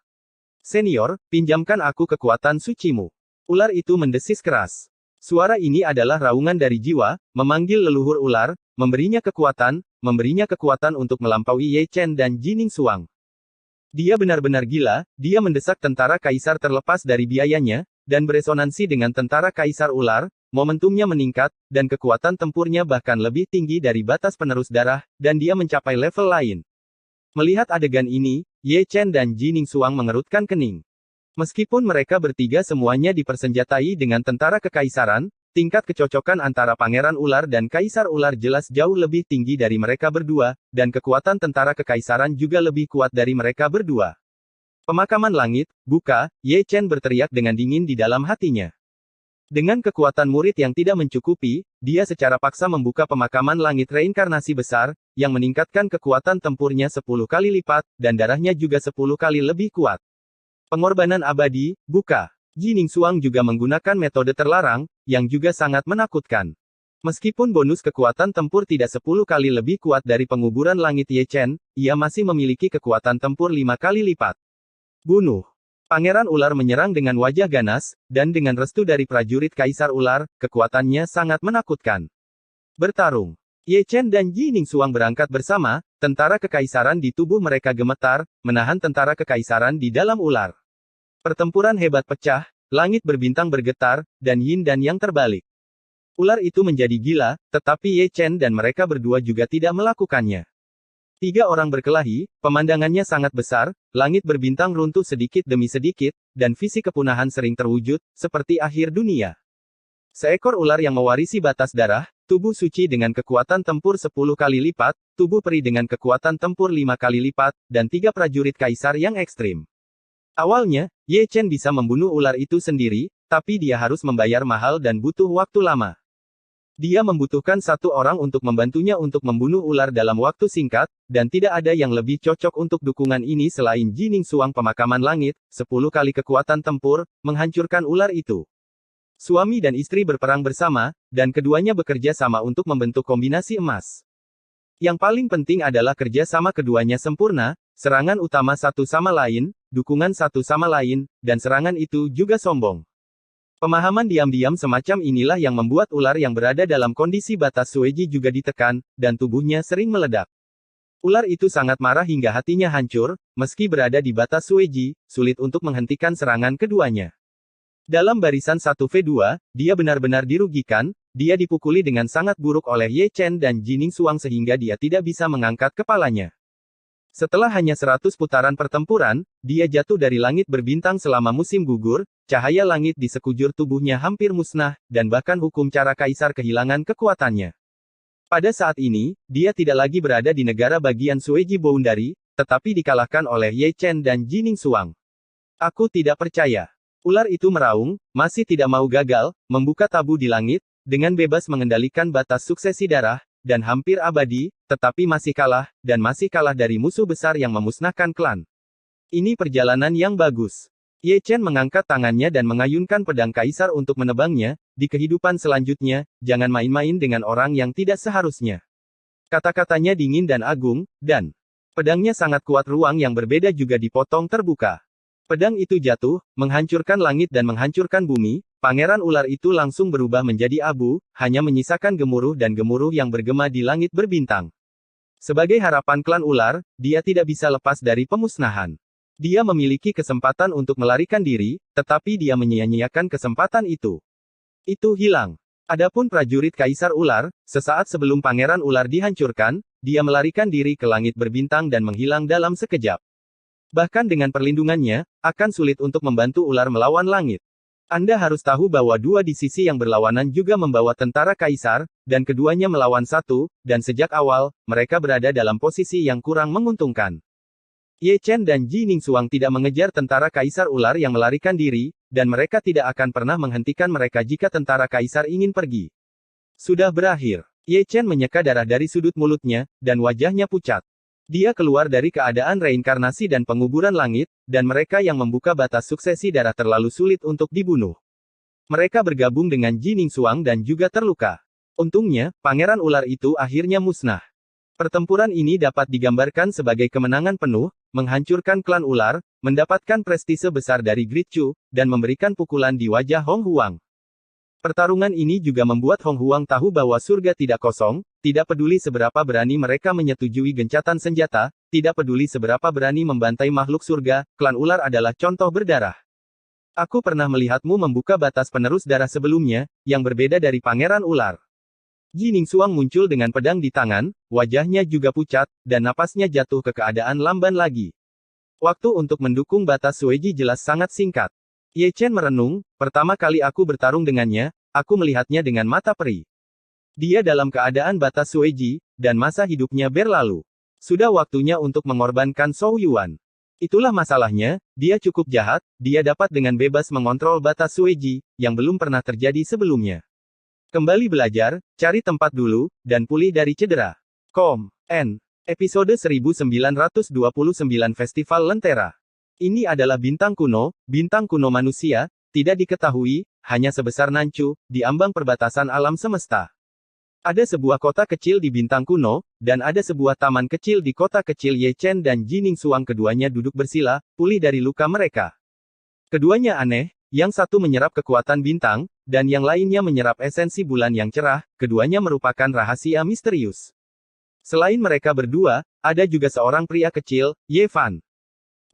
Senior, pinjamkan aku kekuatan sucimu. Ular itu mendesis keras. Suara ini adalah raungan dari jiwa, memanggil leluhur ular, memberinya kekuatan untuk melampaui Ye Chen dan Ji Ningsuang. Dia benar-benar gila, dia mendesak tentara kaisar terlepas dari biayanya, dan beresonansi dengan tentara kaisar ular, momentumnya meningkat, dan kekuatan tempurnya bahkan lebih tinggi dari batas penerus darah, dan dia mencapai level lain. Melihat adegan ini, Ye Chen dan Ji Ningsuang mengerutkan kening. Meskipun mereka bertiga semuanya dipersenjatai dengan tentara kekaisaran, tingkat kecocokan antara pangeran ular dan kaisar ular jelas jauh lebih tinggi dari mereka berdua, dan kekuatan tentara kekaisaran juga lebih kuat dari mereka berdua. Pemakaman langit, buka, Ye Chen berteriak dengan dingin di dalam hatinya. Dengan kekuatan murid yang tidak mencukupi, dia secara paksa membuka pemakaman langit reinkarnasi besar, yang meningkatkan kekuatan tempurnya 10 kali lipat, dan darahnya juga 10 kali lebih kuat. Pengorbanan abadi, buka. Ji Ningsuang juga menggunakan metode terlarang, yang juga sangat menakutkan. Meskipun bonus kekuatan tempur tidak 10 kali lebih kuat dari penguburan langit Ye Chen, ia masih memiliki kekuatan tempur 5 kali lipat. Bunuh. Pangeran ular menyerang dengan wajah ganas, dan dengan restu dari prajurit kaisar ular, kekuatannya sangat menakutkan. Bertarung. Ye Chen dan Ji Ningsuang berangkat bersama, tentara kekaisaran di tubuh mereka gemetar, menahan tentara kekaisaran di dalam ular. Pertempuran hebat pecah, langit berbintang bergetar, dan yin dan yang terbalik. Ular itu menjadi gila, tetapi Ye Chen dan mereka berdua juga tidak melakukannya. 3 orang berkelahi, pemandangannya sangat besar, langit berbintang runtuh sedikit demi sedikit, dan visi kepunahan sering terwujud, seperti akhir dunia. Seekor ular yang mewarisi batas darah, tubuh suci dengan kekuatan tempur 10 kali lipat, tubuh peri dengan kekuatan tempur 5 kali lipat, dan 3 prajurit kaisar yang ekstrim. Awalnya, Ye Chen bisa membunuh ular itu sendiri, tapi dia harus membayar mahal dan butuh waktu lama. Dia membutuhkan 1 orang untuk membantunya untuk membunuh ular dalam waktu singkat, dan tidak ada yang lebih cocok untuk dukungan ini selain Jining Suang pemakaman langit, 10 kali kekuatan tempur, menghancurkan ular itu. Suami dan istri berperang bersama, dan keduanya bekerja sama untuk membentuk kombinasi emas. Yang paling penting adalah kerja sama keduanya sempurna, serangan utama satu sama lain, dukungan satu sama lain, dan serangan itu juga sombong. Pemahaman diam-diam semacam inilah yang membuat ular yang berada dalam kondisi batas Sueji juga ditekan, dan tubuhnya sering meledak. Ular itu sangat marah hingga hatinya hancur, meski berada di batas Sueji, sulit untuk menghentikan serangan keduanya. Dalam barisan 1v2, dia benar-benar dirugikan, dia dipukuli dengan sangat buruk oleh Ye Chen dan Jining Suang sehingga dia tidak bisa mengangkat kepalanya. Setelah hanya 100 putaran pertempuran, dia jatuh dari langit berbintang selama musim gugur, cahaya langit di sekujur tubuhnya hampir musnah, dan bahkan hukum cara kaisar kehilangan kekuatannya. Pada saat ini, dia tidak lagi berada di negara bagian Sueji Boundary, tetapi dikalahkan oleh Ye Chen dan Jining Suang. Aku tidak percaya. Ular itu meraung, masih tidak mau gagal, membuka tabu di langit, dengan bebas mengendalikan batas suksesi darah, dan hampir abadi, tetapi masih kalah, dan masih kalah dari musuh besar yang memusnahkan klan. Ini perjalanan yang bagus. Ye Chen mengangkat tangannya dan mengayunkan pedang kaisar untuk menebangnya, di kehidupan selanjutnya, jangan main-main dengan orang yang tidak seharusnya. Kata-katanya dingin dan agung, dan pedangnya sangat kuat. Ruang yang berbeda juga dipotong terbuka. Pedang itu jatuh, menghancurkan langit dan menghancurkan bumi, pangeran ular itu langsung berubah menjadi abu, hanya menyisakan gemuruh dan gemuruh yang bergema di langit berbintang. Sebagai harapan klan ular, dia tidak bisa lepas dari pemusnahan. Dia memiliki kesempatan untuk melarikan diri, tetapi dia menyia-nyiakan kesempatan itu. Itu hilang. Adapun prajurit kaisar ular, sesaat sebelum pangeran ular dihancurkan, dia melarikan diri ke langit berbintang dan menghilang dalam sekejap. Bahkan dengan perlindungannya, akan sulit untuk membantu ular melawan langit. Anda harus tahu bahwa dua di sisi yang berlawanan juga membawa tentara kaisar, dan keduanya melawan satu, dan sejak awal, mereka berada dalam posisi yang kurang menguntungkan. Ye Chen dan Jining Suang tidak mengejar tentara kaisar ular yang melarikan diri, dan mereka tidak akan pernah menghentikan mereka jika tentara kaisar ingin pergi. Sudah berakhir. Ye Chen menyeka darah dari sudut mulutnya, dan wajahnya pucat. Dia keluar dari keadaan reinkarnasi dan penguburan langit, dan mereka yang membuka batas suksesi darah terlalu sulit untuk dibunuh. Mereka bergabung dengan Jining Suang dan juga terluka. Untungnya, pangeran ular itu akhirnya musnah. Pertempuran ini dapat digambarkan sebagai kemenangan penuh, menghancurkan klan ular, mendapatkan prestise besar dari Great Chu, dan memberikan pukulan di wajah Hong Huang. Pertarungan ini juga membuat Hong Huang tahu bahwa surga tidak kosong, tidak peduli seberapa berani mereka menyetujui gencatan senjata, tidak peduli seberapa berani membantai makhluk surga, klan ular adalah contoh berdarah. Aku pernah melihatmu membuka batas penerus darah sebelumnya, yang berbeda dari pangeran ular. Jining Suang muncul dengan pedang di tangan, wajahnya juga pucat, dan napasnya jatuh ke keadaan lamban lagi. Waktu untuk mendukung batas Sueji jelas sangat singkat. Ye Chen merenung, pertama kali aku bertarung dengannya, aku melihatnya dengan mata peri. Dia dalam keadaan batas Sueji, dan masa hidupnya berlalu. Sudah waktunya untuk mengorbankan Zhou Yuan. Itulah masalahnya, dia cukup jahat, dia dapat dengan bebas mengontrol batas Sueji, yang belum pernah terjadi sebelumnya. Kembali belajar, cari tempat dulu, dan pulih dari cedera. N. Episode 1929 Festival Lentera. Ini adalah bintang kuno manusia, tidak diketahui, hanya sebesar Nanchu, di ambang perbatasan alam semesta. Ada sebuah kota kecil di bintang kuno, dan ada sebuah taman kecil di kota kecil. Ye Chen dan Jining Suang keduanya duduk bersila, pulih dari luka mereka. Keduanya aneh, yang satu menyerap kekuatan bintang, dan yang lainnya menyerap esensi bulan yang cerah, keduanya merupakan rahasia misterius. Selain mereka berdua, ada juga seorang pria kecil, Ye Fan.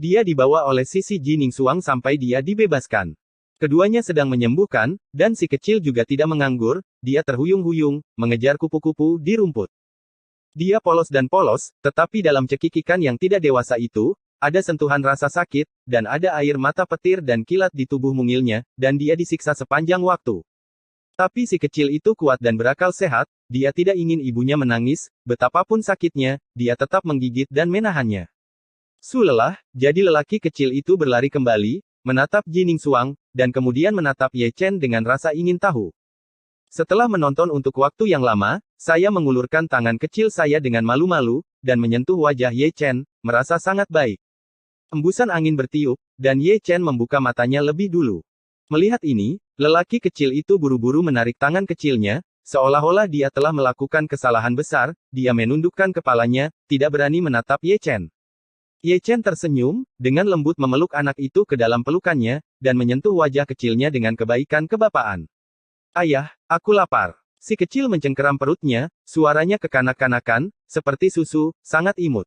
Dia dibawa oleh Sisi Jining Suang sampai dia dibebaskan. Keduanya sedang menyembuhkan, dan si kecil juga tidak menganggur, dia terhuyung-huyung, mengejar kupu-kupu di rumput. Dia polos dan polos, tetapi dalam cekikikan yang tidak dewasa itu, ada sentuhan rasa sakit, dan ada air mata petir dan kilat di tubuh mungilnya, dan dia disiksa sepanjang waktu. Tapi si kecil itu kuat dan berakal sehat, dia tidak ingin ibunya menangis, betapapun sakitnya, dia tetap menggigit dan menahannya. Lelah, jadi lelaki kecil itu berlari kembali, menatap Jining Suang, dan kemudian menatap Ye Chen dengan rasa ingin tahu. Setelah menonton untuk waktu yang lama, saya mengulurkan tangan kecil saya dengan malu-malu, dan menyentuh wajah Ye Chen, merasa sangat baik. Embusan angin bertiup, dan Ye Chen membuka matanya lebih dulu. Melihat ini, lelaki kecil itu buru-buru menarik tangan kecilnya, seolah-olah dia telah melakukan kesalahan besar, dia menundukkan kepalanya, tidak berani menatap Ye Chen. Ye Chen tersenyum, dengan lembut memeluk anak itu ke dalam pelukannya, dan menyentuh wajah kecilnya dengan kebaikan kebapaan. Ayah, aku lapar. Si kecil mencengkeram perutnya, suaranya kekanak-kanakan, seperti susu, sangat imut.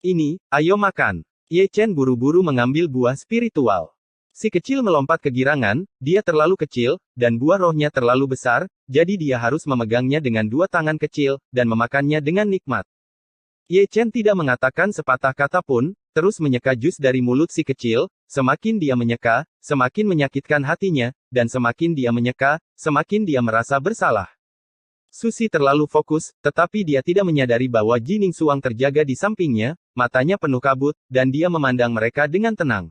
Ini, ayo makan. Ye Chen buru-buru mengambil buah spiritual. Si kecil melompat kegirangan, dia terlalu kecil, dan buah rohnya terlalu besar, jadi dia harus memegangnya dengan dua tangan kecil, dan memakannya dengan nikmat. Ye Chen tidak mengatakan sepatah kata pun, terus menyeka jus dari mulut si kecil, semakin dia menyeka, semakin menyakitkan hatinya, dan semakin dia menyeka, semakin dia merasa bersalah. Susi terlalu fokus, tetapi dia tidak menyadari bahwa Jining Suang terjaga di sampingnya, matanya penuh kabut, dan dia memandang mereka dengan tenang.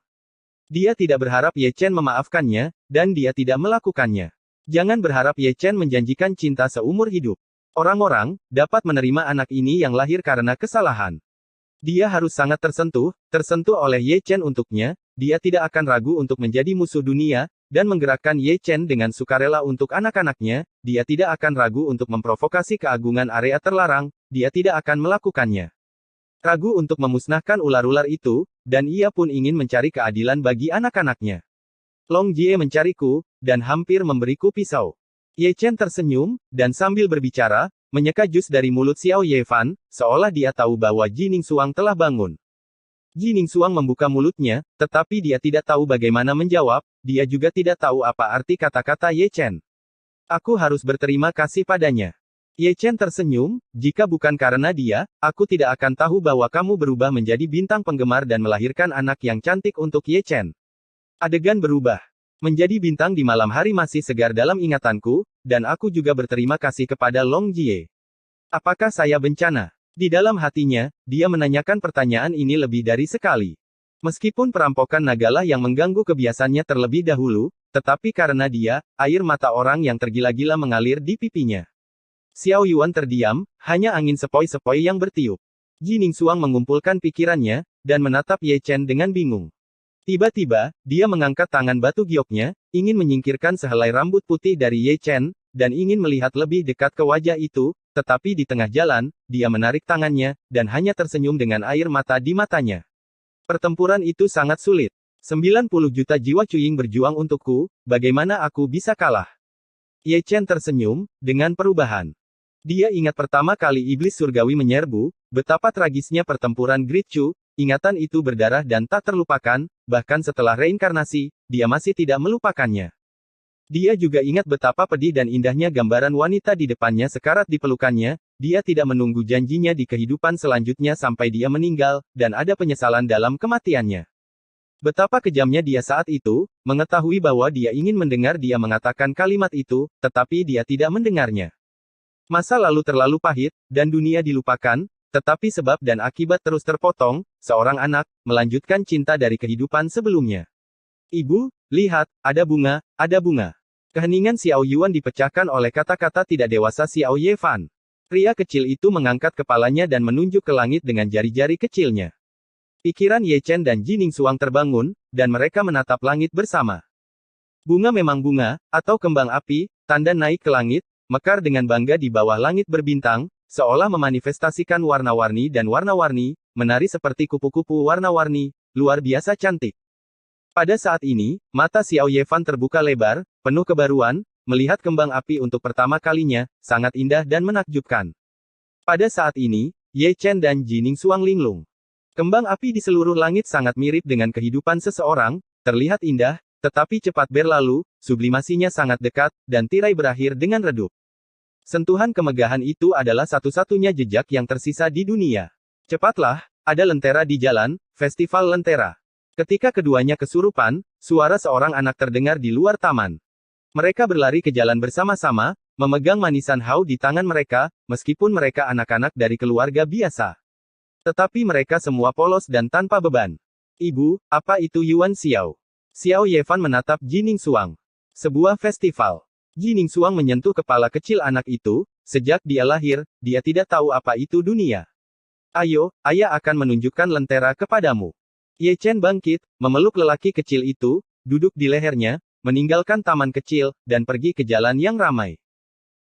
Dia tidak berharap Ye Chen memaafkannya, dan dia tidak melakukannya. Jangan berharap Ye Chen menjanjikan cinta seumur hidup. Orang-orang dapat menerima anak ini yang lahir karena kesalahan. Dia harus sangat tersentuh oleh Ye Chen untuknya, dia tidak akan ragu untuk menjadi musuh dunia, dan menggerakkan Ye Chen dengan sukarela untuk anak-anaknya, dia tidak akan ragu untuk memprovokasi keagungan area terlarang, dia tidak akan melakukannya. Ragu untuk memusnahkan ular-ular itu, dan ia pun ingin mencari keadilan bagi anak-anaknya. Long Jie mencariku, dan hampir memberiku pisau. Ye Chen tersenyum, dan sambil berbicara, menyeka jus dari mulut Xiao Yefan, seolah dia tahu bahwa Jining Suang telah bangun. Jining Suang membuka mulutnya, tetapi dia tidak tahu bagaimana menjawab, dia juga tidak tahu apa arti kata-kata Ye Chen. Aku harus berterima kasih padanya. Ye Chen tersenyum, jika bukan karena dia, aku tidak akan tahu bahwa kamu berubah menjadi bintang penggemar dan melahirkan anak yang cantik untuk Ye Chen. Adegan berubah. Menjadi bintang di malam hari masih segar dalam ingatanku, dan aku juga berterima kasih kepada Long Jie. Apakah saya bencana? Di dalam hatinya, dia menanyakan pertanyaan ini lebih dari sekali. Meskipun perampokan nagalah yang mengganggu kebiasaannya terlebih dahulu, tetapi karena dia, air mata orang yang tergila-gila mengalir di pipinya. Xiao Yuan terdiam, hanya angin sepoi-sepoi yang bertiup. Jining Suang mengumpulkan pikirannya, dan menatap Ye Chen dengan bingung. Tiba-tiba, dia mengangkat tangan batu gioknya, ingin menyingkirkan sehelai rambut putih dari Ye Chen, dan ingin melihat lebih dekat ke wajah itu, tetapi di tengah jalan, dia menarik tangannya, dan hanya tersenyum dengan air mata di matanya. Pertempuran itu sangat sulit. 90 juta jiwa Cuying berjuang untukku, bagaimana aku bisa kalah? Ye Chen tersenyum, dengan perubahan. Dia ingat pertama kali iblis surgawi menyerbu, betapa tragisnya pertempuran Great Chu. Ingatan itu berdarah dan tak terlupakan, bahkan setelah reinkarnasi, dia masih tidak melupakannya. Dia juga ingat betapa pedih dan indahnya gambaran wanita di depannya sekarat di pelukannya, dia tidak menunggu janjinya di kehidupan selanjutnya sampai dia meninggal, dan ada penyesalan dalam kematiannya. Betapa kejamnya dia saat itu, mengetahui bahwa dia ingin mendengar dia mengatakan kalimat itu, tetapi dia tidak mendengarnya. Masa lalu terlalu pahit, dan dunia dilupakan, tetapi sebab dan akibat terus terpotong, seorang anak, melanjutkan cinta dari kehidupan sebelumnya. Ibu, lihat, ada bunga, ada bunga. Keheningan Xiao Yuan dipecahkan oleh kata-kata tidak dewasa Xiao Yefan. Pria kecil itu mengangkat kepalanya dan menunjuk ke langit dengan jari-jari kecilnya. Pikiran Ye Chen dan Jining Suang terbangun, dan mereka menatap langit bersama. Bunga memang bunga, atau kembang api, tanda naik ke langit, mekar dengan bangga di bawah langit berbintang, seolah memanifestasikan warna-warni dan warna-warni, menari seperti kupu-kupu warna-warni, luar biasa cantik. Pada saat ini, mata Xiao Yefan terbuka lebar, penuh kebaruan, melihat kembang api untuk pertama kalinya, sangat indah dan menakjubkan. Pada saat ini, Ye Chen dan Jining Suang linglung. Kembang api di seluruh langit sangat mirip dengan kehidupan seseorang, terlihat indah, tetapi cepat berlalu, sublimasinya sangat dekat, dan tirai berakhir dengan redup. Sentuhan kemegahan itu adalah satu-satunya jejak yang tersisa di dunia. Cepatlah, ada lentera di jalan, festival lentera. Ketika keduanya kesurupan, suara seorang anak terdengar di luar taman. Mereka berlari ke jalan bersama-sama, memegang manisan hau di tangan mereka, meskipun mereka anak-anak dari keluarga biasa. Tetapi mereka semua polos dan tanpa beban. Ibu, apa itu Yuan Xiao? Xiao Yevan menatap Jining Suang. Sebuah festival. Jining Suang menyentuh kepala kecil anak itu, sejak dia lahir, dia tidak tahu apa itu dunia. Ayo, ayah akan menunjukkan lentera kepadamu. Ye Chen bangkit, memeluk lelaki kecil itu, duduk di lehernya, meninggalkan taman kecil, dan pergi ke jalan yang ramai.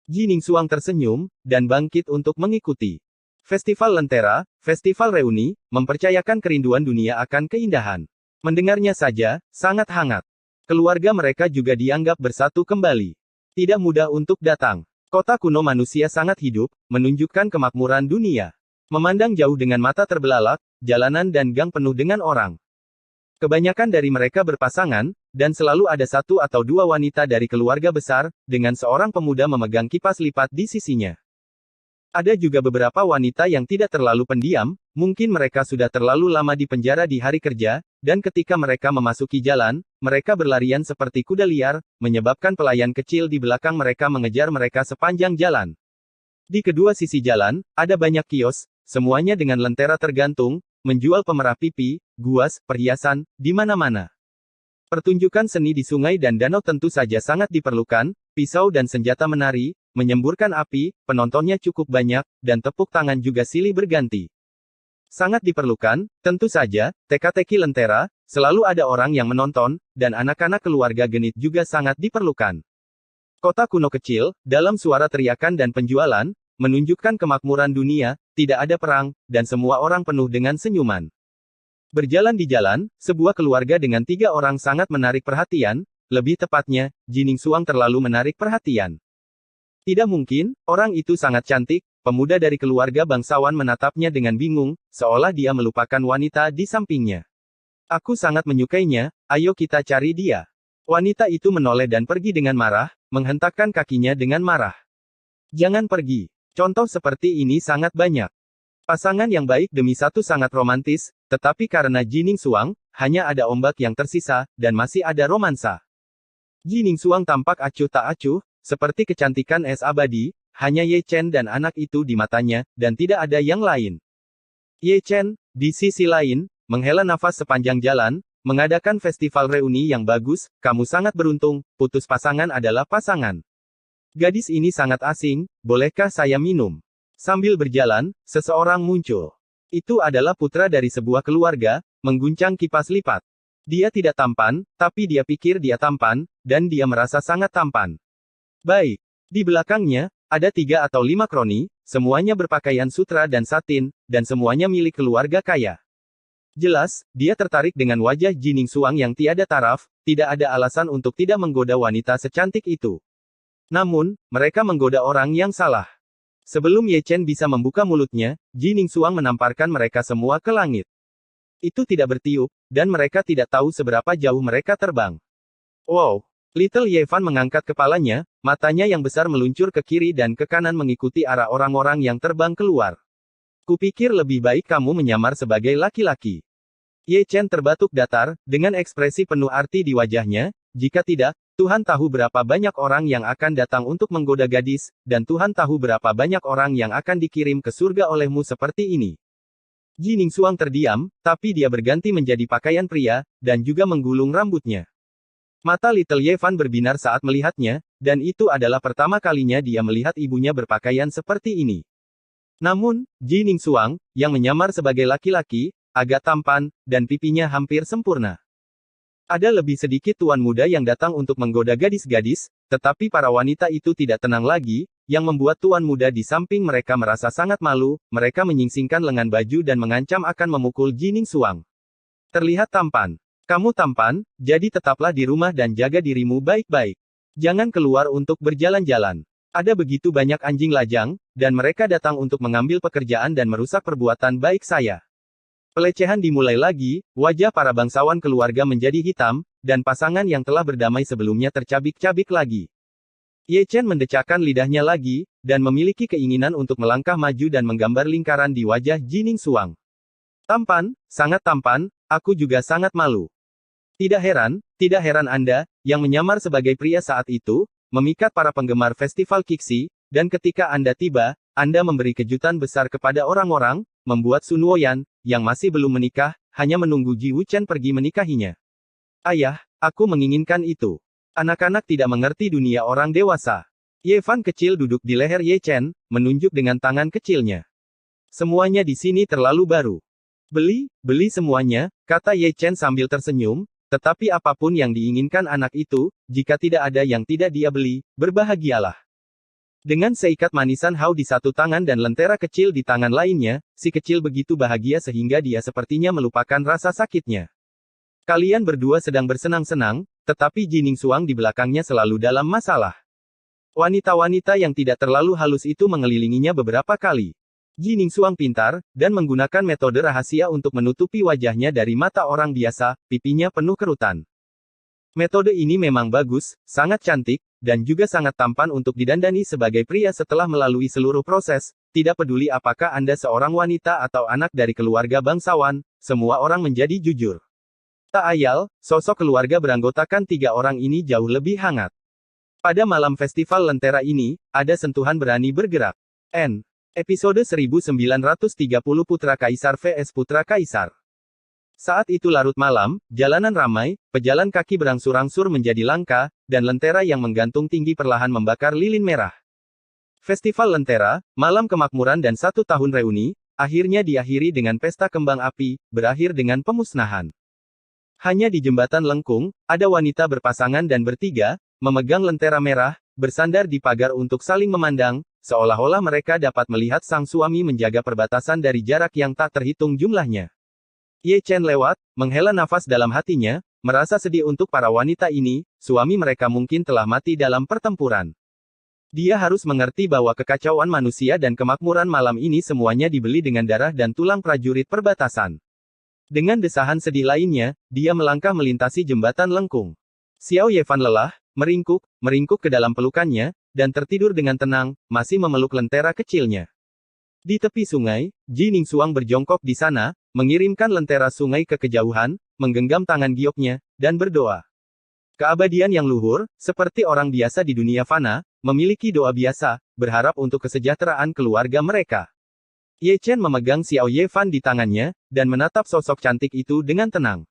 Jining Suang tersenyum, dan bangkit untuk mengikuti. Festival Lentera, festival reuni, mempercayakan kerinduan dunia akan keindahan. Mendengarnya saja, sangat hangat. Keluarga mereka juga dianggap bersatu kembali. Tidak mudah untuk datang. Kota kuno manusia sangat hidup, menunjukkan kemakmuran dunia. Memandang jauh dengan mata terbelalak, jalanan dan gang penuh dengan orang. Kebanyakan dari mereka berpasangan, dan selalu ada satu atau dua wanita dari keluarga besar, dengan seorang pemuda memegang kipas lipat di sisinya. Ada juga beberapa wanita yang tidak terlalu pendiam, mungkin mereka sudah terlalu lama di penjara di hari kerja, dan ketika mereka memasuki jalan, mereka berlarian seperti kuda liar, menyebabkan pelayan kecil di belakang mereka mengejar mereka sepanjang jalan. Di kedua sisi jalan, ada banyak kios, semuanya dengan lentera tergantung, menjual pemerah pipi, guas, perhiasan, di mana-mana. Pertunjukan seni di sungai dan danau tentu saja sangat diperlukan, pisau dan senjata menari, menyemburkan api, penontonnya cukup banyak, dan tepuk tangan juga silih berganti. Sangat diperlukan, tentu saja, teka-teki lentera, selalu ada orang yang menonton, dan anak-anak keluarga genit juga sangat diperlukan. Kota kuno kecil, dalam suara teriakan dan penjualan, menunjukkan kemakmuran dunia, tidak ada perang, dan semua orang penuh dengan senyuman. Berjalan di jalan, sebuah keluarga dengan 3 orang sangat menarik perhatian, lebih tepatnya, Jining Suang terlalu menarik perhatian. Tidak mungkin, orang itu sangat cantik, pemuda dari keluarga bangsawan menatapnya dengan bingung, seolah dia melupakan wanita di sampingnya. Aku sangat menyukainya, ayo kita cari dia. Wanita itu menoleh dan pergi dengan marah, menghentakkan kakinya dengan marah. Jangan pergi. Contoh seperti ini sangat banyak. Pasangan yang baik demi satu sangat romantis, tetapi karena Jining Suang, hanya ada ombak yang tersisa, dan masih ada romansa. Jining Suang tampak acuh tak acuh, seperti kecantikan es abadi, hanya Ye Chen dan anak itu di matanya, dan tidak ada yang lain. Ye Chen, di sisi lain, menghela nafas sepanjang jalan, mengadakan festival reuni yang bagus, kamu sangat beruntung, putus pasangan adalah pasangan. Gadis ini sangat asing, bolehkah saya minum? Sambil berjalan, seseorang muncul. Itu adalah putra dari sebuah keluarga, mengguncang kipas lipat. Dia tidak tampan, tapi dia pikir dia tampan, dan dia merasa sangat tampan. Baik. Di belakangnya, ada 3 atau 5 kroni, semuanya berpakaian sutra dan satin, dan semuanya milik keluarga kaya. Jelas, dia tertarik dengan wajah Jining Suang yang tiada taraf, tidak ada alasan untuk tidak menggoda wanita secantik itu. Namun, mereka menggoda orang yang salah. Sebelum Ye Chen bisa membuka mulutnya, Jining Suang menamparkan mereka semua ke langit. Itu tidak bertiup, dan mereka tidak tahu seberapa jauh mereka terbang. Wow! Little Yevan mengangkat kepalanya, matanya yang besar meluncur ke kiri dan ke kanan mengikuti arah orang-orang yang terbang keluar. Kupikir lebih baik kamu menyamar sebagai laki-laki. Ye Chen terbatuk datar, dengan ekspresi penuh arti di wajahnya, jika tidak, Tuhan tahu berapa banyak orang yang akan datang untuk menggoda gadis, dan Tuhan tahu berapa banyak orang yang akan dikirim ke surga olehmu seperti ini. Jining Suang terdiam, tapi dia berganti menjadi pakaian pria, dan juga menggulung rambutnya. Mata Little Yevan berbinar saat melihatnya, dan itu adalah pertama kalinya dia melihat ibunya berpakaian seperti ini. Namun, Jining Suang, yang menyamar sebagai laki-laki, agak tampan, dan pipinya hampir sempurna. Ada lebih sedikit tuan muda yang datang untuk menggoda gadis-gadis, tetapi para wanita itu tidak tenang lagi, yang membuat tuan muda di samping mereka merasa sangat malu, mereka menyingsingkan lengan baju dan mengancam akan memukul Jining Suang. Terlihat tampan. Kamu tampan, jadi tetaplah di rumah dan jaga dirimu baik-baik. Jangan keluar untuk berjalan-jalan. Ada begitu banyak anjing lajang, dan mereka datang untuk mengambil pekerjaan dan merusak perbuatan baik saya. Pelecehan dimulai lagi, wajah para bangsawan keluarga menjadi hitam, dan pasangan yang telah berdamai sebelumnya tercabik-cabik lagi. Ye Chen mendecakkan lidahnya lagi, dan memiliki keinginan untuk melangkah maju dan menggambar lingkaran di wajah Jining Suang. Tampan, sangat tampan, aku juga sangat malu. Tidak heran Anda, yang menyamar sebagai pria saat itu, memikat para penggemar festival Kixi, dan ketika Anda tiba, Anda memberi kejutan besar kepada orang-orang, membuat Sun Woyan, yang masih belum menikah, hanya menunggu Ji Wuchen pergi menikahinya. Ayah, aku menginginkan itu. Anak-anak tidak mengerti dunia orang dewasa. Ye Fan kecil duduk di leher Ye Chen, menunjuk dengan tangan kecilnya. Semuanya di sini terlalu baru. Beli semuanya, kata Ye Chen sambil tersenyum, tetapi apapun yang diinginkan anak itu, jika tidak ada yang tidak dia beli, berbahagialah. Dengan seikat manisan Hao di satu tangan dan lentera kecil di tangan lainnya, si kecil begitu bahagia sehingga dia sepertinya melupakan rasa sakitnya. Kalian berdua sedang bersenang-senang, tetapi Jining Suang di belakangnya selalu dalam masalah. Wanita-wanita yang tidak terlalu halus itu mengelilinginya beberapa kali. Jining Suang pintar, dan menggunakan metode rahasia untuk menutupi wajahnya dari mata orang biasa, pipinya penuh kerutan. Metode ini memang bagus, sangat cantik, dan juga sangat tampan untuk didandani sebagai pria setelah melalui seluruh proses, tidak peduli apakah Anda seorang wanita atau anak dari keluarga bangsawan, semua orang menjadi jujur. Tak ayal, sosok keluarga beranggotakan 3 orang ini jauh lebih hangat. Pada malam festival lentera ini, ada sentuhan berani bergerak. Episode 1930 Putra Kaisar vs Putra Kaisar. Saat itu larut malam, jalanan ramai, pejalan kaki berangsur-angsur menjadi langka, dan lentera yang menggantung tinggi perlahan membakar lilin merah. Festival Lentera, malam kemakmuran dan 1 tahun reuni, akhirnya diakhiri dengan pesta kembang api, berakhir dengan pemusnahan. Hanya di jembatan lengkung, ada wanita berpasangan dan bertiga, memegang lentera merah, bersandar di pagar untuk saling memandang, seolah-olah mereka dapat melihat sang suami menjaga perbatasan dari jarak yang tak terhitung jumlahnya. Ye Chen lewat, menghela nafas dalam hatinya, merasa sedih untuk para wanita ini, suami mereka mungkin telah mati dalam pertempuran. Dia harus mengerti bahwa kekacauan manusia dan kemakmuran malam ini semuanya dibeli dengan darah dan tulang prajurit perbatasan. Dengan desahan sedih lainnya, dia melangkah melintasi jembatan lengkung. Xiao Ye Fan lelah, meringkuk ke dalam pelukannya, dan tertidur dengan tenang, masih memeluk lentera kecilnya. Di tepi sungai, Jining Suang berjongkok di sana, mengirimkan lentera sungai ke kejauhan, menggenggam tangan gioknya, dan berdoa. Keabadian yang luhur, seperti orang biasa di dunia fana, memiliki doa biasa, berharap untuk kesejahteraan keluarga mereka. Ye Chen memegang Xiao Ye Fan di tangannya, dan menatap sosok cantik itu dengan tenang.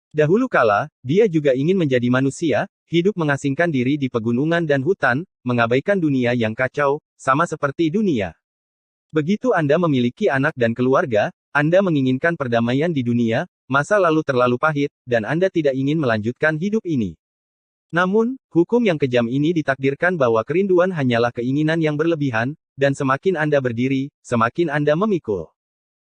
Dahulu kala, dia juga ingin menjadi manusia, hidup mengasingkan diri di pegunungan dan hutan, mengabaikan dunia yang kacau, sama seperti dunia. Begitu Anda memiliki anak dan keluarga, Anda menginginkan perdamaian di dunia, masa lalu terlalu pahit, dan Anda tidak ingin melanjutkan hidup ini. Namun, hukum yang kejam ini ditakdirkan bahwa kerinduan hanyalah keinginan yang berlebihan, dan semakin Anda berdiri, semakin Anda memikul.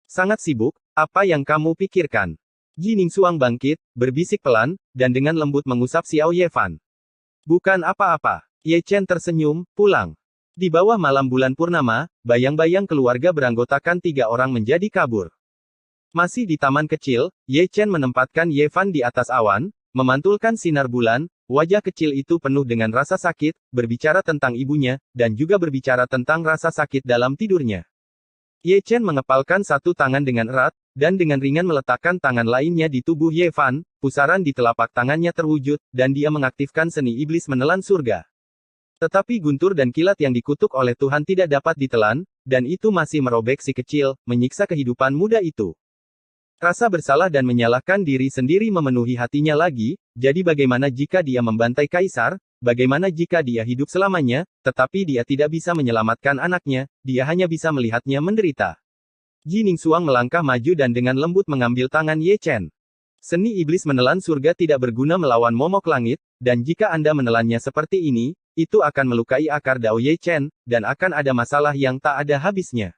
Sangat sibuk, apa yang kamu pikirkan? Jining Suang bangkit, berbisik pelan, dan dengan lembut mengusap Xiao Ye Fan. Bukan apa-apa. Ye Chen tersenyum, pulang. Di bawah malam bulan purnama, bayang-bayang keluarga beranggotakan 3 orang menjadi kabur. Masih di taman kecil, Ye Chen menempatkan Ye Fan di atas awan, memantulkan sinar bulan, wajah kecil itu penuh dengan rasa sakit, berbicara tentang ibunya, dan juga berbicara tentang rasa sakit dalam tidurnya. Ye Chen mengepalkan satu tangan dengan erat, dan dengan ringan meletakkan tangan lainnya di tubuh Ye Fan, pusaran di telapak tangannya terwujud, dan dia mengaktifkan seni iblis menelan surga. Tetapi guntur dan kilat yang dikutuk oleh Tuhan tidak dapat ditelan, dan itu masih merobek si kecil, menyiksa kehidupan muda itu. Rasa bersalah dan menyalahkan diri sendiri memenuhi hatinya lagi, jadi bagaimana jika dia membantai kaisar, bagaimana jika dia hidup selamanya, tetapi dia tidak bisa menyelamatkan anaknya, dia hanya bisa melihatnya menderita. Jining Suang melangkah maju dan dengan lembut mengambil tangan Ye Chen. Seni iblis menelan surga tidak berguna melawan momok langit, dan jika Anda menelannya seperti ini, itu akan melukai akar Dao Ye Chen, dan akan ada masalah yang tak ada habisnya.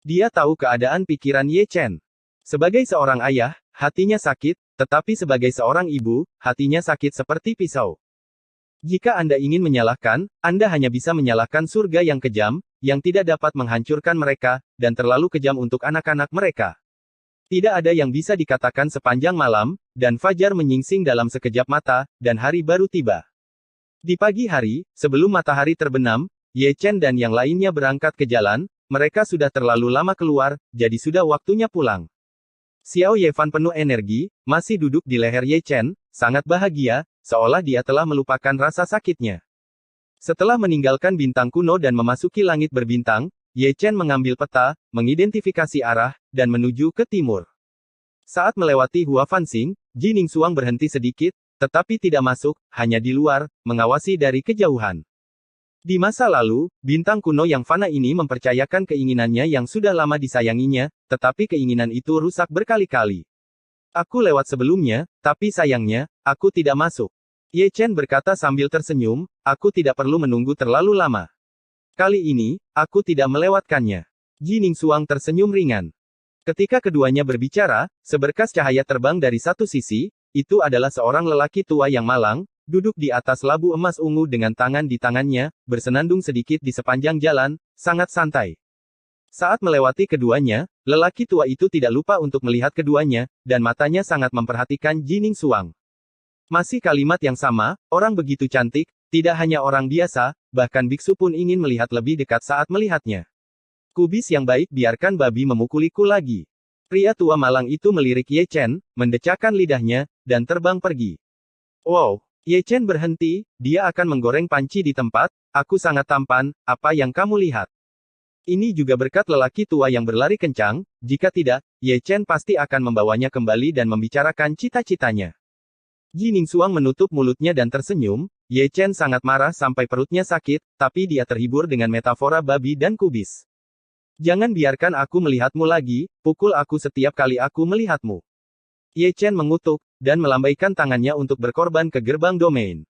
Dia tahu keadaan pikiran Ye Chen. Sebagai seorang ayah, hatinya sakit, tetapi sebagai seorang ibu, hatinya sakit seperti pisau. Jika Anda ingin menyalahkan, Anda hanya bisa menyalahkan surga yang kejam, yang tidak dapat menghancurkan mereka, dan terlalu kejam untuk anak-anak mereka. Tidak ada yang bisa dikatakan sepanjang malam, dan fajar menyingsing dalam sekejap mata, dan hari baru tiba. Di pagi hari, sebelum matahari terbenam, Ye Chen dan yang lainnya berangkat ke jalan, mereka sudah terlalu lama keluar, jadi sudah waktunya pulang. Xiao Yefan penuh energi, masih duduk di leher Ye Chen, sangat bahagia, seolah dia telah melupakan rasa sakitnya. Setelah meninggalkan bintang kuno dan memasuki langit berbintang, Ye Chen mengambil peta, mengidentifikasi arah, dan menuju ke timur. Saat melewati Hua Fanxing, Ji Ningsuang berhenti sedikit, tetapi tidak masuk, hanya di luar, mengawasi dari kejauhan. Di masa lalu, bintang kuno yang fana ini mempercayakan keinginannya yang sudah lama disayanginya, tetapi keinginan itu rusak berkali-kali. Aku lewat sebelumnya, tapi sayangnya, aku tidak masuk. Ye Chen berkata sambil tersenyum, aku tidak perlu menunggu terlalu lama. Kali ini, aku tidak melewatkannya. Ji Ningsuang tersenyum ringan. Ketika keduanya berbicara, seberkas cahaya terbang dari satu sisi, itu adalah seorang lelaki tua yang malang, duduk di atas labu emas ungu dengan tangan di tangannya, bersenandung sedikit di sepanjang jalan, sangat santai. Saat melewati keduanya, lelaki tua itu tidak lupa untuk melihat keduanya, dan matanya sangat memperhatikan Ji Ningsuang. Masih kalimat yang sama, orang begitu cantik, tidak hanya orang biasa, bahkan biksu pun ingin melihat lebih dekat saat melihatnya. Kubis yang baik biarkan babi memukuliku lagi. Pria tua malang itu melirik Ye Chen, mendecakkan lidahnya, dan terbang pergi. Wow, Ye Chen berhenti, dia akan menggoreng panci di tempat, aku sangat tampan, apa yang kamu lihat? Ini juga berkat lelaki tua yang berlari kencang, jika tidak, Ye Chen pasti akan membawanya kembali dan membicarakan cita-citanya. Ji Ningsuang menutup mulutnya dan tersenyum, Ye Chen sangat marah sampai perutnya sakit, tapi dia terhibur dengan metafora babi dan kubis. Jangan biarkan aku melihatmu lagi, pukul aku setiap kali aku melihatmu. Ye Chen mengutuk, dan melambaikan tangannya untuk berkorban ke gerbang domain.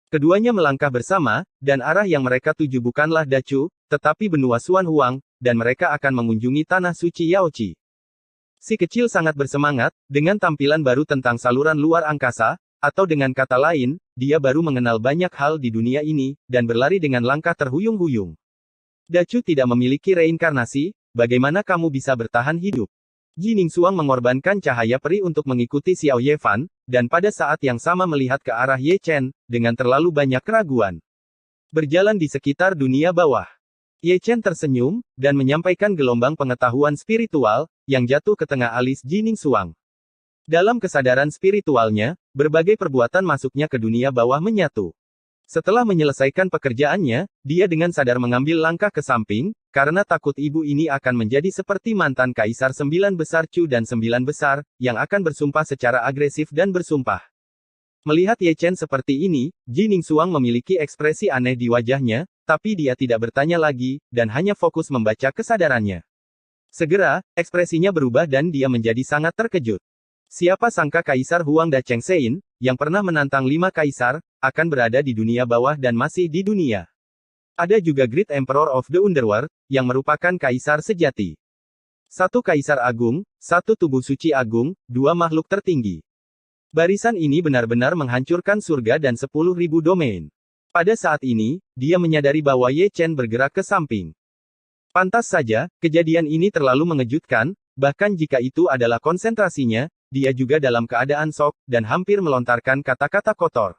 Keduanya melangkah bersama, dan arah yang mereka tuju bukanlah Dachu, tetapi benua Xuan Huang, dan mereka akan mengunjungi tanah suci Yaoqi. Si kecil sangat bersemangat, dengan tampilan baru tentang saluran luar angkasa, atau dengan kata lain, dia baru mengenal banyak hal di dunia ini, dan berlari dengan langkah terhuyung-huyung. Dachu tidak memiliki reinkarnasi, bagaimana kamu bisa bertahan hidup? Ji Ningsuang mengorbankan cahaya peri untuk mengikuti Xiao Yefan, dan pada saat yang sama melihat ke arah Ye Chen, dengan terlalu banyak keraguan. Berjalan di sekitar dunia bawah. Ye Chen tersenyum, dan menyampaikan gelombang pengetahuan spiritual, yang jatuh ke tengah alis Ji Ningsuang. Dalam kesadaran spiritualnya, berbagai perbuatan masuknya ke dunia bawah menyatu. Setelah menyelesaikan pekerjaannya, dia dengan sadar mengambil langkah ke samping, karena takut ibu ini akan menjadi seperti mantan Kaisar 9 Besar Chu dan 9 Besar, yang akan bersumpah secara agresif dan bersumpah. Melihat Ye Chen seperti ini, Ji Ningsuang memiliki ekspresi aneh di wajahnya, tapi dia tidak bertanya lagi, dan hanya fokus membaca kesadarannya. Segera, ekspresinya berubah dan dia menjadi sangat terkejut. Siapa sangka Kaisar Huangda Chengsein, yang pernah menantang 5 kaisar, akan berada di dunia bawah dan masih di dunia. Ada juga Great Emperor of the Underworld, yang merupakan kaisar sejati. Satu kaisar agung, satu tubuh suci agung, 2 makhluk tertinggi. Barisan ini benar-benar menghancurkan surga dan 10.000 domain. Pada saat ini, dia menyadari bahwa Ye Chen bergerak ke samping. Pantas saja, kejadian ini terlalu mengejutkan, bahkan jika itu adalah konsentrasinya, dia juga dalam keadaan shock, dan hampir melontarkan kata-kata kotor.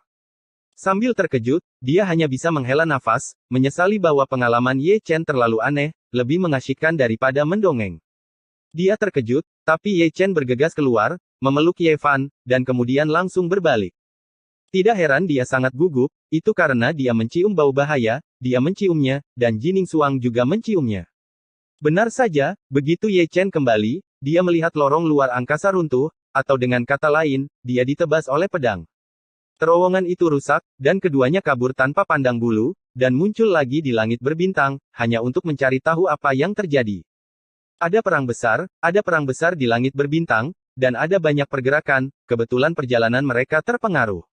Sambil terkejut, dia hanya bisa menghela nafas, menyesali bahwa pengalaman Ye Chen terlalu aneh, lebih mengasyikkan daripada mendongeng. Dia terkejut, tapi Ye Chen bergegas keluar, memeluk Ye Fan, dan kemudian langsung berbalik. Tidak heran dia sangat gugup, itu karena dia mencium bau bahaya, dia menciumnya, dan Ji Ningsuang juga menciumnya. Benar saja, begitu Ye Chen kembali, dia melihat lorong luar angkasa runtuh, atau dengan kata lain, dia ditebas oleh pedang. Terowongan itu rusak, dan keduanya kabur tanpa pandang bulu, dan muncul lagi di langit berbintang, hanya untuk mencari tahu apa yang terjadi. Ada perang besar di langit berbintang, dan ada banyak pergerakan, kebetulan perjalanan mereka terpengaruh.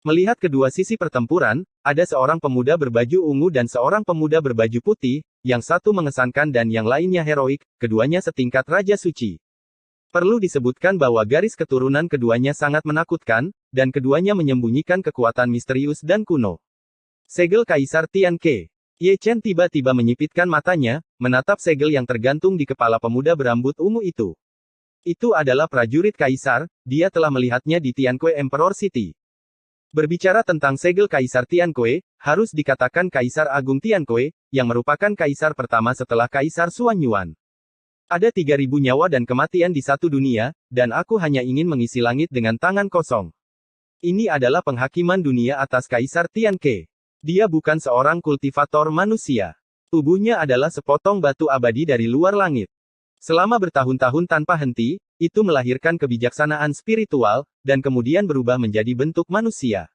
Melihat kedua sisi pertempuran, ada seorang pemuda berbaju ungu dan seorang pemuda berbaju putih, yang satu mengesankan dan yang lainnya heroik, keduanya setingkat Raja Suci. Perlu disebutkan bahwa garis keturunan keduanya sangat menakutkan, dan keduanya menyembunyikan kekuatan misterius dan kuno. Segel Kaisar Tian Ke. Ye Chen tiba-tiba menyipitkan matanya, menatap segel yang tergantung di kepala pemuda berambut ungu itu. Itu adalah prajurit kaisar, dia telah melihatnya di Tianque Emperor City. Berbicara tentang segel Kaisar Tianque, harus dikatakan Kaisar Agung Tianque, yang merupakan kaisar pertama setelah Kaisar Xuanyuan. Ada 3.000 nyawa dan kematian di satu dunia, dan aku hanya ingin mengisi langit dengan tangan kosong. Ini adalah penghakiman dunia atas Kaisar Tianque. Dia bukan seorang kultivator manusia. Tubuhnya adalah sepotong batu abadi dari luar langit. Selama bertahun-tahun tanpa henti, itu melahirkan kebijaksanaan spiritual, dan kemudian berubah menjadi bentuk manusia.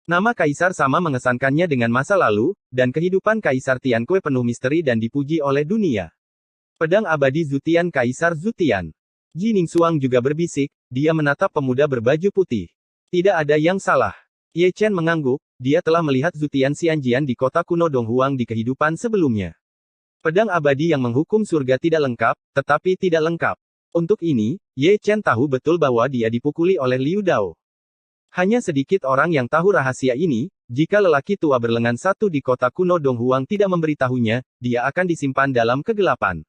Nama kaisar sama mengesankannya dengan masa lalu, dan kehidupan Kaisar Tianque penuh misteri dan dipuji oleh dunia. Pedang abadi Zutian Kaisar Zutian. Ji Ningsuang juga berbisik, dia menatap pemuda berbaju putih. Tidak ada yang salah. Ye Chen mengangguk, dia telah melihat Zutian Xianjian di kota kuno Donghuang di kehidupan sebelumnya. Pedang abadi yang menghukum surga tidak lengkap, tetapi tidak lengkap. Untuk ini, Ye Chen tahu betul bahwa dia dipukuli oleh Liu Dao. Hanya sedikit orang yang tahu rahasia ini, jika lelaki tua berlengan satu di kota kuno Donghuang tidak memberitahunya, dia akan disimpan dalam kegelapan.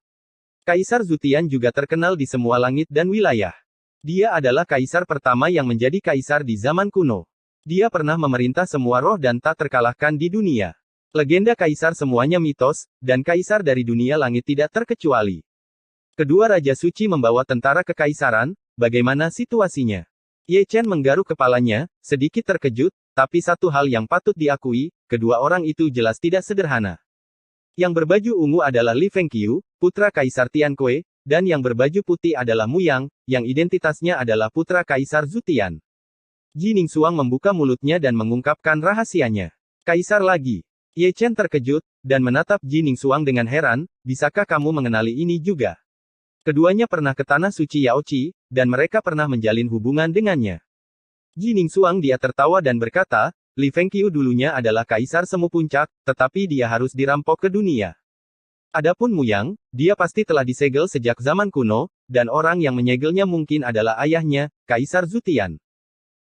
Kaisar Zutian juga terkenal di semua langit dan wilayah. Dia adalah kaisar pertama yang menjadi kaisar di zaman kuno. Dia pernah memerintah semua roh dan tak terkalahkan di dunia. Legenda kaisar semuanya mitos, dan kaisar dari dunia langit tidak terkecuali. Kedua raja suci membawa tentara kekaisaran, bagaimana situasinya? Ye Chen menggaruk kepalanya, sedikit terkejut, tapi satu hal yang patut diakui, kedua orang itu jelas tidak sederhana. Yang berbaju ungu adalah Li Fengqiu, putra Kaisar Tianque, dan yang berbaju putih adalah Mu Yang, yang identitasnya adalah putra Kaisar Zutian. Ji Ningsuang membuka mulutnya dan mengungkapkan rahasianya. Kaisar lagi. Ye Chen terkejut, dan menatap Ji Ningsuang dengan heran, bisakah kamu mengenali ini juga? Keduanya pernah ke Tanah Suci Yaoqi, dan mereka pernah menjalin hubungan dengannya. Ji Ningsuang dia tertawa dan berkata, Li Fengqiu dulunya adalah kaisar semu puncak, tetapi dia harus dirampok ke dunia. Adapun Mu Yang, dia pasti telah disegel sejak zaman kuno, dan orang yang menyegelnya mungkin adalah ayahnya, Kaisar Zutian.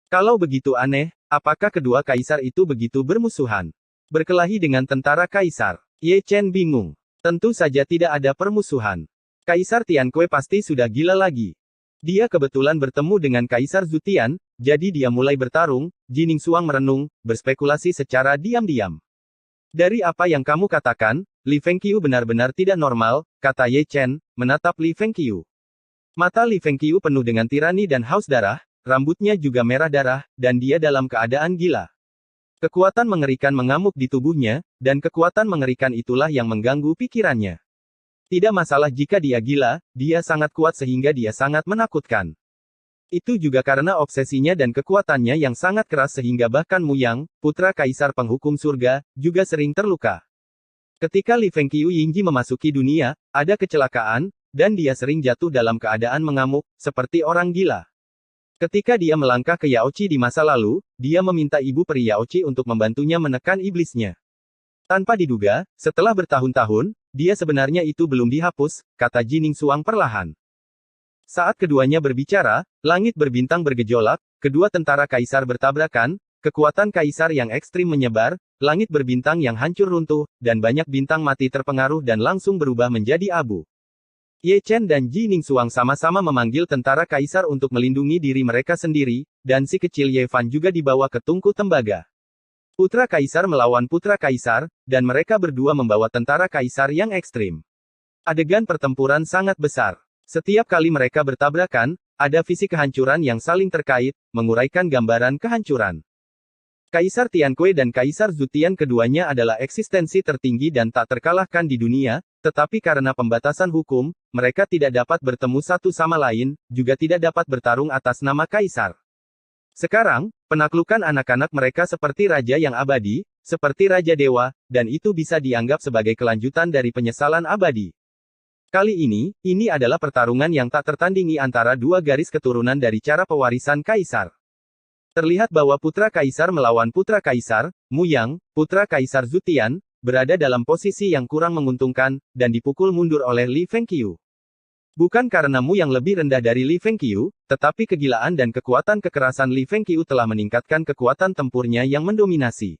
Kalau begitu aneh, apakah kedua kaisar itu begitu bermusuhan? Berkelahi dengan tentara kaisar. Ye Chen bingung. Tentu saja tidak ada permusuhan. Kaisar Tianque pasti sudah gila lagi. Dia kebetulan bertemu dengan Kaisar Zutian, jadi dia mulai bertarung. Ji Ningsuang merenung, berspekulasi secara diam-diam. Dari apa yang kamu katakan, Li Fengqiu benar-benar tidak normal, kata Ye Chen, menatap Li Fengqiu. Mata Li Fengqiu penuh dengan tirani dan haus darah, rambutnya juga merah darah, dan dia dalam keadaan gila. Kekuatan mengerikan mengamuk di tubuhnya, dan kekuatan mengerikan itulah yang mengganggu pikirannya. Tidak masalah jika dia gila, dia sangat kuat sehingga dia sangat menakutkan. Itu juga karena obsesinya dan kekuatannya yang sangat keras sehingga bahkan Mu Yang, putra kaisar penghukum surga, juga sering terluka. Ketika Li Fengqiu Yingji memasuki dunia, ada kecelakaan, dan dia sering jatuh dalam keadaan mengamuk, seperti orang gila. Ketika dia melangkah ke Yaoqi di masa lalu, dia meminta ibu peri Yaoqi untuk membantunya menekan iblisnya. Tanpa diduga, setelah bertahun-tahun, dia sebenarnya itu belum dihapus, kata Ji Ningsuang perlahan. Saat keduanya berbicara, langit berbintang bergejolak, kedua tentara kaisar bertabrakan, kekuatan kaisar yang ekstrim menyebar, langit berbintang yang hancur runtuh, dan banyak bintang mati terpengaruh dan langsung berubah menjadi abu. Ye Chen dan Ji Ningsuang sama-sama memanggil tentara kaisar untuk melindungi diri mereka sendiri, dan si kecil Ye Fan juga dibawa ke tungku tembaga. Putra kaisar melawan putra kaisar, dan mereka berdua membawa tentara kaisar yang ekstrim. Adegan pertempuran sangat besar. Setiap kali mereka bertabrakan, ada visi kehancuran yang saling terkait, menguraikan gambaran kehancuran. Kaisar Tianque dan Kaisar Zutian keduanya adalah eksistensi tertinggi dan tak terkalahkan di dunia, tetapi karena pembatasan hukum, mereka tidak dapat bertemu satu sama lain, juga tidak dapat bertarung atas nama kaisar. Sekarang, penaklukan anak-anak mereka seperti raja yang abadi, seperti raja dewa, dan itu bisa dianggap sebagai kelanjutan dari penyesalan abadi. Kali ini adalah pertarungan yang tak tertandingi antara dua garis keturunan dari cara pewarisan kaisar. Terlihat bahwa putra kaisar melawan putra kaisar, Mu Yang, putra kaisar Zutian, berada dalam posisi yang kurang menguntungkan, dan dipukul mundur oleh Li Fengqiu. Bukan karena Mu Yang lebih rendah dari Li Fengqiu, tetapi kegilaan dan kekuatan kekerasan Li Fengqiu telah meningkatkan kekuatan tempurnya yang mendominasi.